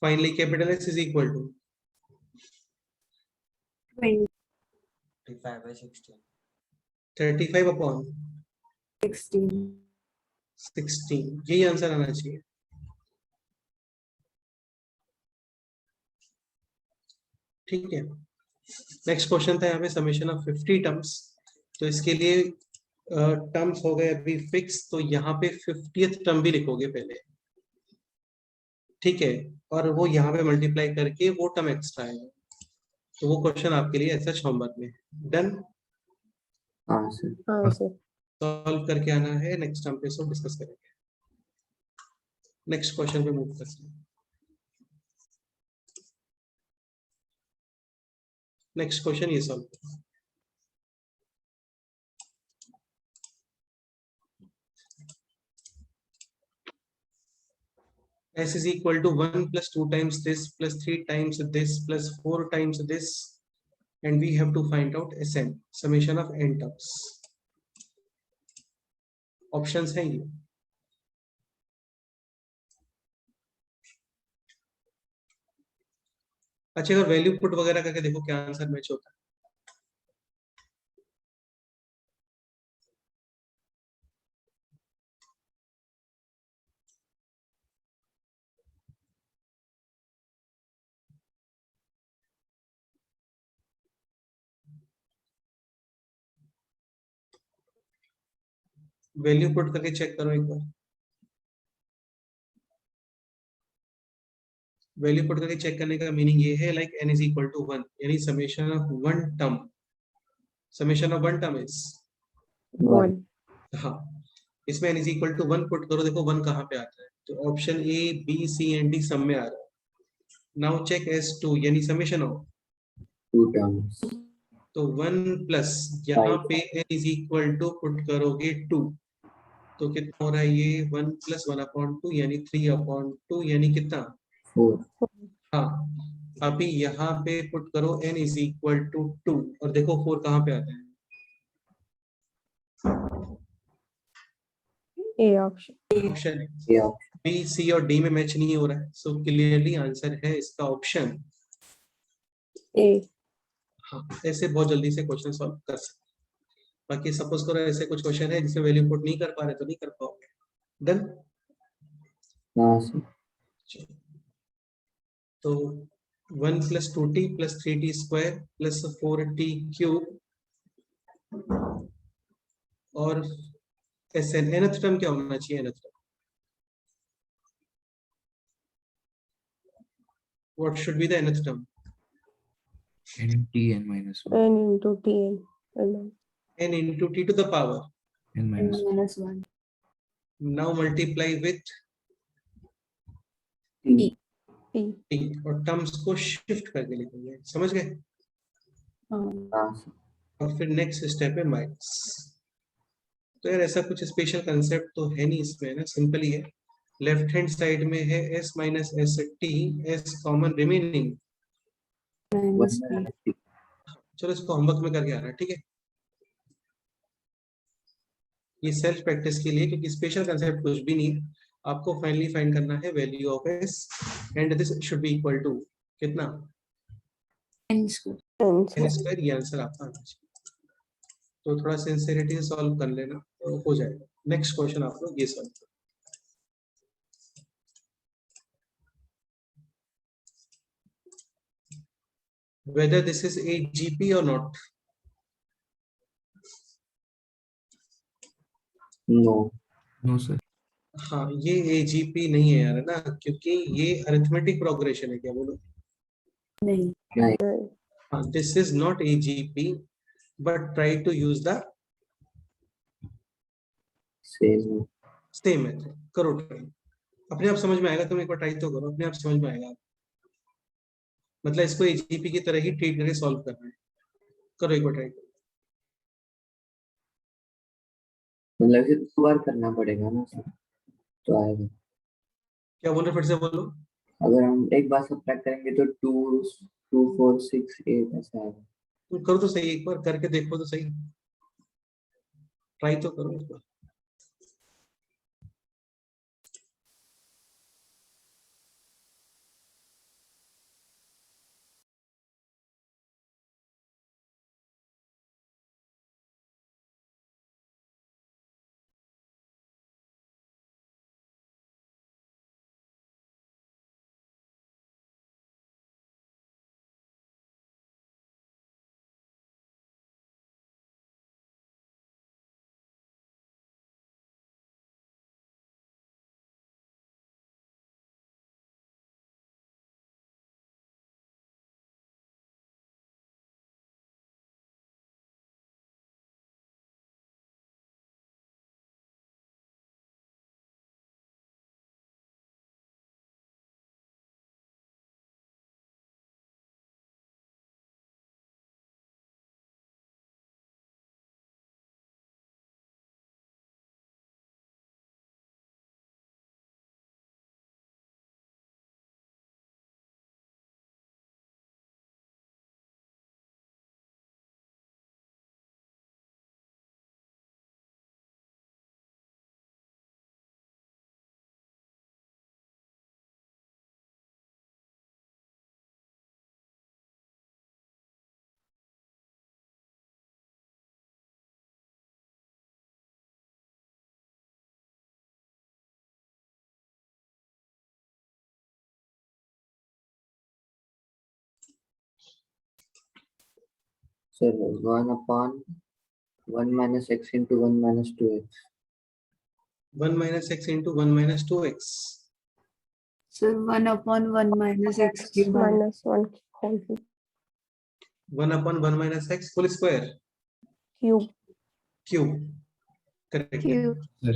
Finally, capital S is equal to 20, 35 upon 16. 16, यही आंसर आना चाहिए। ठीक है, नेक्स्ट क्वेश्चन था यहाँ पे समेशन ऑफ 50 टर्म्स। तो इसके लिए टर्म्स हो गए अभी फिक्स, तो यहाँ पे 50th टर्म भी लिखोगे पहले, ठीक है, और वो यहाँ पे मल्टीप्लाई करके वो टर्म एक्स्ट्रा आएगा। तो वो क्वेश्चन आपके लिए ऐसा होमवर्क में डन। हाँ सर हाँ सर सॉल्व करके आना है, नेक्स्ट टर्म पे सो डिस्कस करेंगे। नेक्स्ट क्वेश्चन पे मूव करते हैं। नेक्स्ट क्वेश्चन ये सॉल्व करें। S is equal to 1 plus 2 times this plus 3 times this plus 4 times this, and we have to find out Sn, summation of n terms। Options हैं ये। अच्छा, अगर वैल्यू पुट वगैरह करके देखो क्या आंसर मैच होता है। वैल्यू पुट करके चेक करो एक बार। वैल्यू पुट करके चेक करने का मीनिंग ये है like n is equal to 1, यानी summation of one term, summation of one term is 1 हाँ, इसमें n is equal to 1 put करो, देखो 1 कहाँ पे आता है, तो option A B C and D सब में आ रहा है। नाउ चेक S2 यानी समेशन ऑफ 2 terms तो 1 प्लस यहाँ पे n is equal to put करोगे 2, तो कितना हो रहा है ये 1 + 1/2 यानी 3/2 यानी कितना 4 हाँ। अभी यहाँ पे पुट करो n = 2 और देखो 4 कहाँ पे आता है A option. ऑप्शन है या बी सी और डी में मैच नहीं हो रहा है सो क्लियरली आंसर है इसका ऑप्शन A. हाँ। ऐसे बहुत जल्दी से क्वेश्चन सॉल्व कर सकते हैं। बाकी सपोज करो ऐसे कुछ क्वेश्चन है जिसमें वैल्यू पुट नहीं कर पा रहे तो नहीं कर पाओगे डन। हाँ सर तो 1 + 2t + 3t² + 4t³ और SN nth टर्म क्या होना चाहिए nth term what should be the nth term n minus 1 N into Tn. n into t to the power n minus 1 minus 1. now multiply with T T. t और टर्म्स को शिफ्ट करके लिखेंगे समझ गए हाँ. हाँ सर और फिर नेक्स्ट स्टेप है माइनस। तो यार ऐसा कुछ स्पेशल कंसेप्ट तो है नहीं इसमें ना सिंपल ही है लेफ्ट हैंड साइड में है s minus st s common remaining Minus one T. Minus T चलो इसको होमवर्क में करके आ रहा है ठीक है ये सेल्फ प्रैक्टिस के लिए क्योंकि स्पेशल कंसेप्ट कुछ भी नहीं है आपको फाइनली फाइंड करना है value of s and this should be equal to कितना N square. N n square. Square ये आंसर आपका आना चाहिए तो थोड़ा सिंसियरिटी से सॉल्व कर लेना तो हो जाएगा नेक्स्ट क्वेश्चन आप लोग ये सॉल्व करो whether this is a GP or not no no sir हाँ ये AGP नहीं है यार है ना क्योंकि ये अरिथमेटिक प्रोग्रेशन है क्या बोलो नहीं. नहीं हाँ this is not AGP but try to use the same same method करो ट्राई अपने आप समझ में आएगा तुम एक बार ट्राई तो करो अपने आप समझ में आएगा मतलब इसको AGP की तरह ही ट्रीट करके सॉल्व करना है करो एक बार ट्राई मतलब कि 2 बार करना पड़ेगा ना सर तो आएगा क्या बोल रहे फिर से बोलो अगर हम एक बार सब्ट्रैक्ट करेंगे तो 2 2 4 6 8 ऐसा आएगा तुम करो तो सही एक बार करके देखो तो सही ट्राई तो करो एक बार sir 1/1 minus x into 1 minus 2x 1 minus x into 1 minus 2x So 1/1 minus x cube. Minus 1 whole cube. 1 upon 1 minus x whole square Cube. cube correct Cube. sir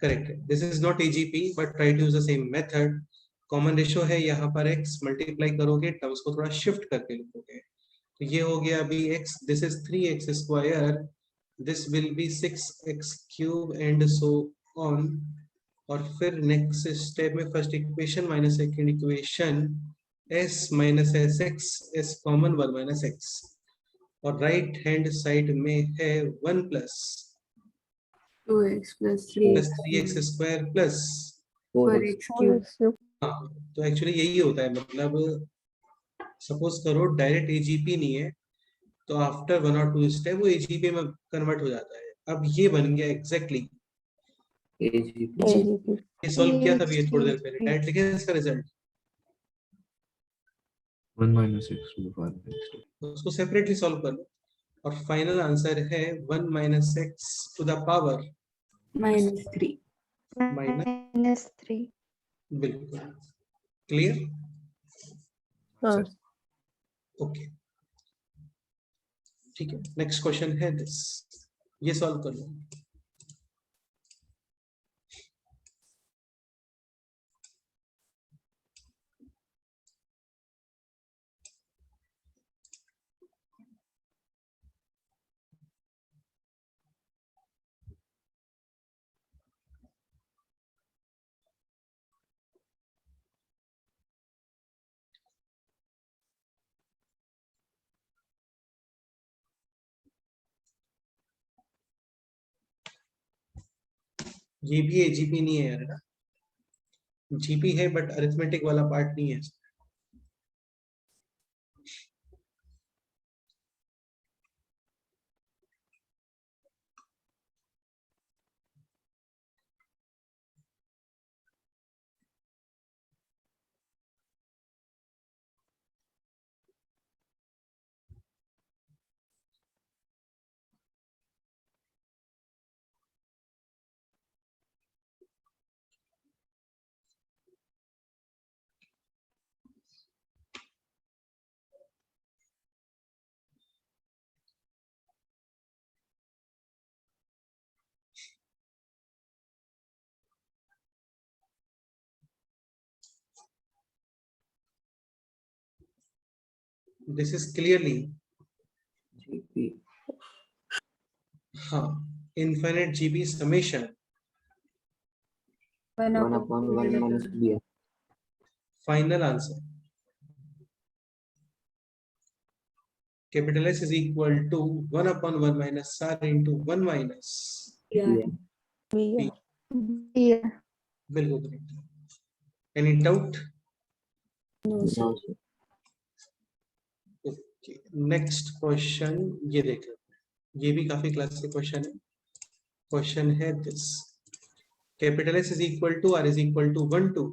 correct this is not AGP but try to use the same method common ratio है यहाँ पर x मल्टीप्लाई करोगे टर्म्स को थोड़ा शिफ्ट करके लिखोगे तो ये हो गया अभी x this is 3x square this will be 6x cube and so on, और फिर नेक्स्ट स्टेप में first equation minus second equation, s minus S x, S common 1 माइनस एक्स, और राइट हैंड साइड में है 1 plus 2x plus 3x 3x square plus, 4x 4x 4 cube. x cube. हाँ तो एक्चुअली यही होता है, मतलब सपोज करो डायरेक्ट एजीपी नहीं है, तो आफ्टर 1 और 2 स्टेप वो एजीपी में कन्वर्ट हो जाता है। अब ये बन गया एग्जैक्टली AGP AGP. ये सॉल्व किया था ये थोड़ी देर पहले, डायरेक्ट लिखे इसका result, 1 minus x to the power of x. तो उसको सेपरेटली सॉल्व कर लो, और फाइनल आंसर है 1 माइनस एक्स टू द पावर -3. -3. बिल्कुल क्लियर, हाँ. Sir. ओके ठीक है। नेक्स्ट क्वेश्चन है दिस, ये सॉल्व कर लो। ये भी एजीपी नहीं है यार, जीपी है बट अरिथमेटिक वाला पार्ट नहीं है। दिस इज क्लियरली, GP हाँ, infinite GB summation 1 1 upon 1 minus BR. Final answer, capital S is equal to 1 upon 1 minus r into 1 minus Yeah. BR. VR. Yeah. बिल्कुल correct. Any doubt? No, sir. No, sir. Okay next question ये देख लो, ये भी काफी क्लासिक क्वेश्चन है। क्वेश्चन है this, capital S is equal to r is equal to 1 to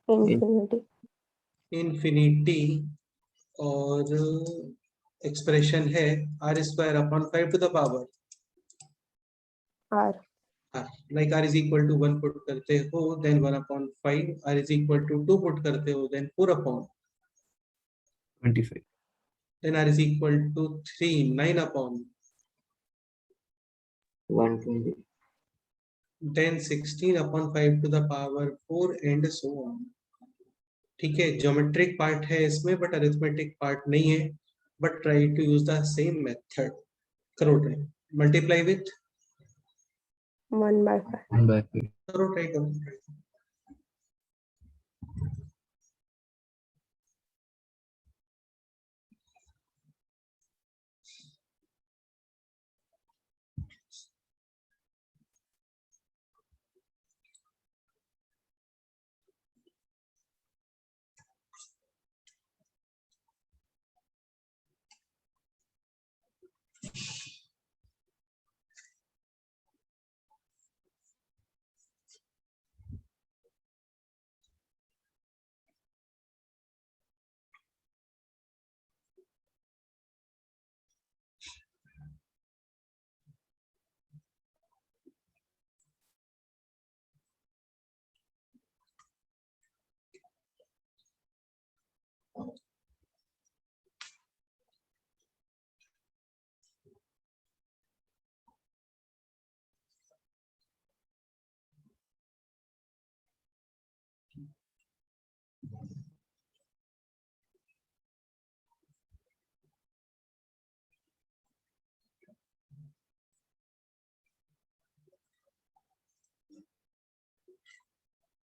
Infinity. infinity, और एक्सप्रेशन है r square upon 5 to the power R. r, like r is equal to 1 पुट करते हो then 1 upon 5, r is equal to 2 put करते हो then 4 upon, 25. then r is equal to 3, 9 upon, 120. then 16 upon 5 to the power 4 and so on। ठीक है, ज्योमेट्रिक पार्ट है इसमें बट अरिथमेटिक पार्ट नहीं है, but try to use the same method. करो try, multiply with 1 by 5. 1 by 5. करो, ट्राई करो, try करो।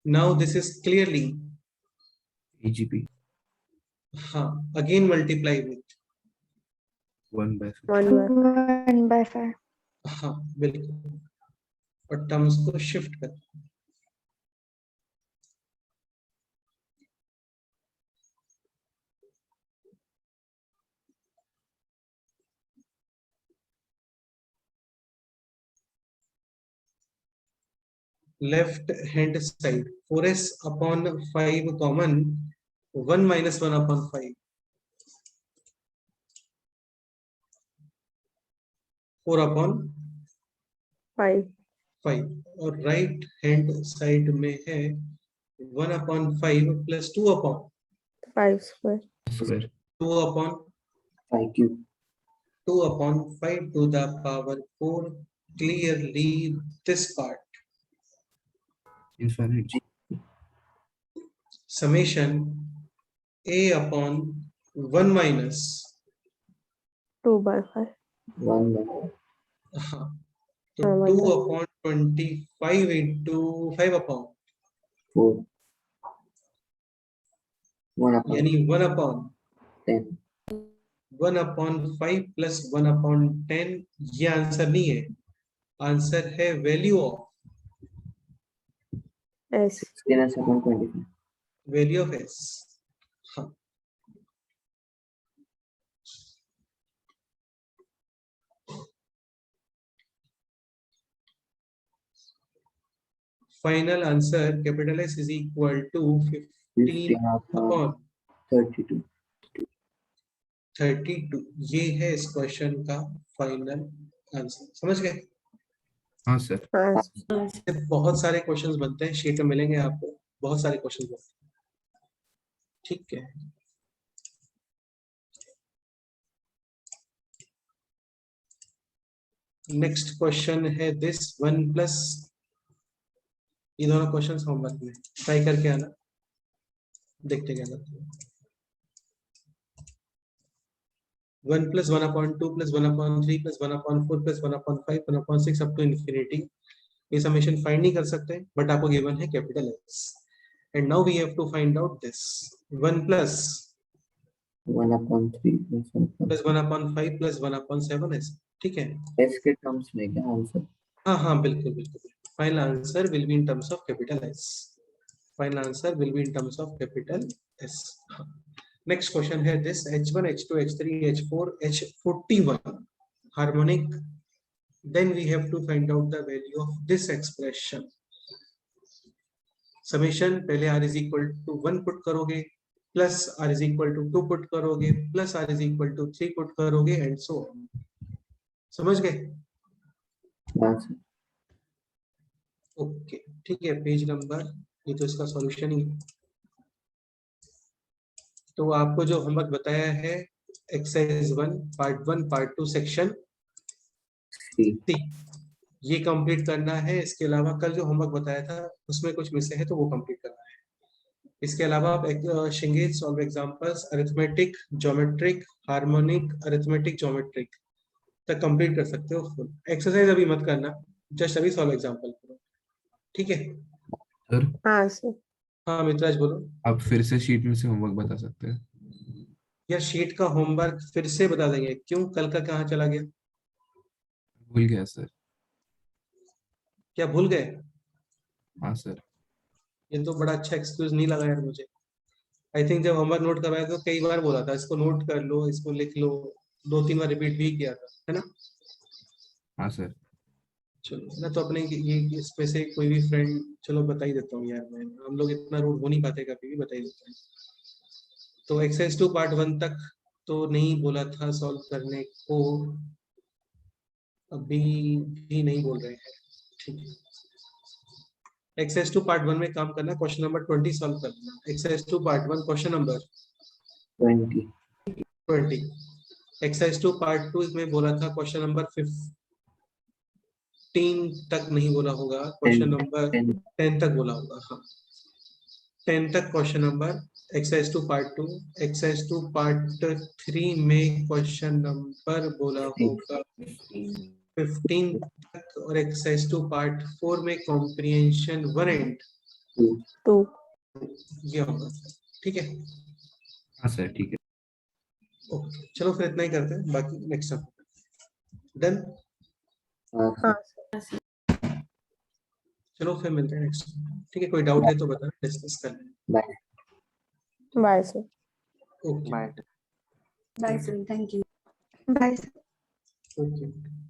Now this is clearly, AGP again multiply with, 1/5. 1/5. बिल्कुल, और टर्म्स को शिफ्ट कर, left hand side 4s upon 5 common, 1 minus 1 upon 5, 4 upon 5. 5, और राइट हैंड साइड में है 1 upon 5 plus 2 upon 5 square. Square. 2 upon 5 cube. 2 upon 5 to the power 4, clearly this part. Infinite. Summation a upon 1 minus 2/5. 1/5. तो 2 upon 25 into 5 upon 4. 1 upon यानी 1 upon 10. 1 upon 5 plus 1 upon 10, ये आंसर नहीं है, आंसर है value of S. 16s upon 25. Value of S. Final answer capital S is equal to 15 upon 32. 32, ये है इस क्वेश्चन का फाइनल आंसर। समझ गए? हाँ सर। हाँ, बहुत सारे क्वेश्चंस बनते हैं, शीट में मिलेंगे आपको, बहुत सारे क्वेश्चंस बनते हैं, ठीक है। नेक्स्ट क्वेश्चन है दिस 1 प्लस, ये दोनों क्वेश्चंस होमवर्क में ट्राई करके आना, देखते क्या करते हैं। 1 plus 1 upon 2 plus 1 upon 3 plus 1 upon 4 plus 1 upon 5 1 upon 6 up to infinity, ये समेशन फाइंड नहीं कर सकते, बट आपको गिवन है capital x. And now we have to find out this 1 plus 1 upon 3 plus 1 upon 5 plus 1 upon 7 ऐसे, ठीक है। S के टर्म्स में क्या आंसर? हाँ बिल्कुल बिल्कुल, final answer will be in terms of capital S, final answer will be in terms of capital S. Next question है this h1 h2 h3 h4 h41 harmonic, then we have to find out the value of this expression. Summation पहले r is equal to 1 put करोगे, plus r is equal to 2 put करोगे, plus r is equal to 3 put करोगे, एंड सो ऑन। समझ गए? आंसर ओके ठीक है, पेज नंबर, ये तो इसका सॉल्यूशन ही। तो आपको जो होमवर्क बताया है एक्सरसाइज 1 पार्ट 1 पार्ट 2 सेक्शन 3, ये कंप्लीट करना है। इसके अलावा कल जो होमवर्क बताया था उसमें कुछ मिस है तो वो कंप्लीट करना है। इसके अलावा आप शिंगेज solve examples arithmetic geometric harmonic arithmetic geometric तक कंप्लीट कर सकते हो। फुल एक्सरसाइज अभी मत करना, जस्ट अभी सॉल्व एग्जांपल करो, ठीक है। सर हाँ सर। हाँ मित्राज बोलो। आप फिर से शीट में से होमवर्क बता सकते हैं? या शीट का होमवर्क फिर से बता देंगे, क्यों कल का कहाँ चला गया? भूल गया सर। क्या भूल गए? हाँ सर। ये तो बड़ा अच्छा एक्सक्यूज नहीं लगा यार मुझे। आई थिंक जब होमवर्क नोट करवाया तो कई बार बोला था इसको नोट कर लो, इसको लिख लो, 2-3 बार रिपीट भी किया था, है ना? हाँ सर। चलो ना, तो अपने ये इसमें से कोई भी फ्रेंड, चलो बता ही देता हूँ यार, मैं हम लोग इतना रूड हो नहीं पाते, कभी भी बता ही देते हैं। तो एक्सरसाइज 2 पार्ट 1 तक तो नहीं बोला था सॉल्व करने को, अभी भी नहीं बोल रहे हैं, ठीक है। एक्सरसाइज 2 पार्ट 1 में काम करना, क्वेश्चन नंबर 20 सॉल्व करना। Exercise 2 part 1 question number 20। Exercise 2 part 2 में बोला था क्वेश्चन नंबर 15 तक नहीं बोला होगा, क्वेश्चन नंबर 10 तक बोला होगा। हाँ 10 तक question number exercise 2 part 2। Exercise 2 part 3 में क्वेश्चन नंबर बोला होगा 15 तक, और एक्सरसाइज 2 पार्ट 4 में कॉम्प्रिहेंशन 1 एंड 2. ये होगा, ठीक है। हाँ सर ठीक है। ओके, चलो फिर इतना ही करते हैं, बाकी नेक्स्ट टाइम। डन। हाँ चलो फिर मिलते हैं नेक्स्ट, ठीक है। कोई डाउट है तो बता, डिस्कस कर लें। Bye. Bye sir. Okay bye. Bye, sir. Thank you. Bye. Okay.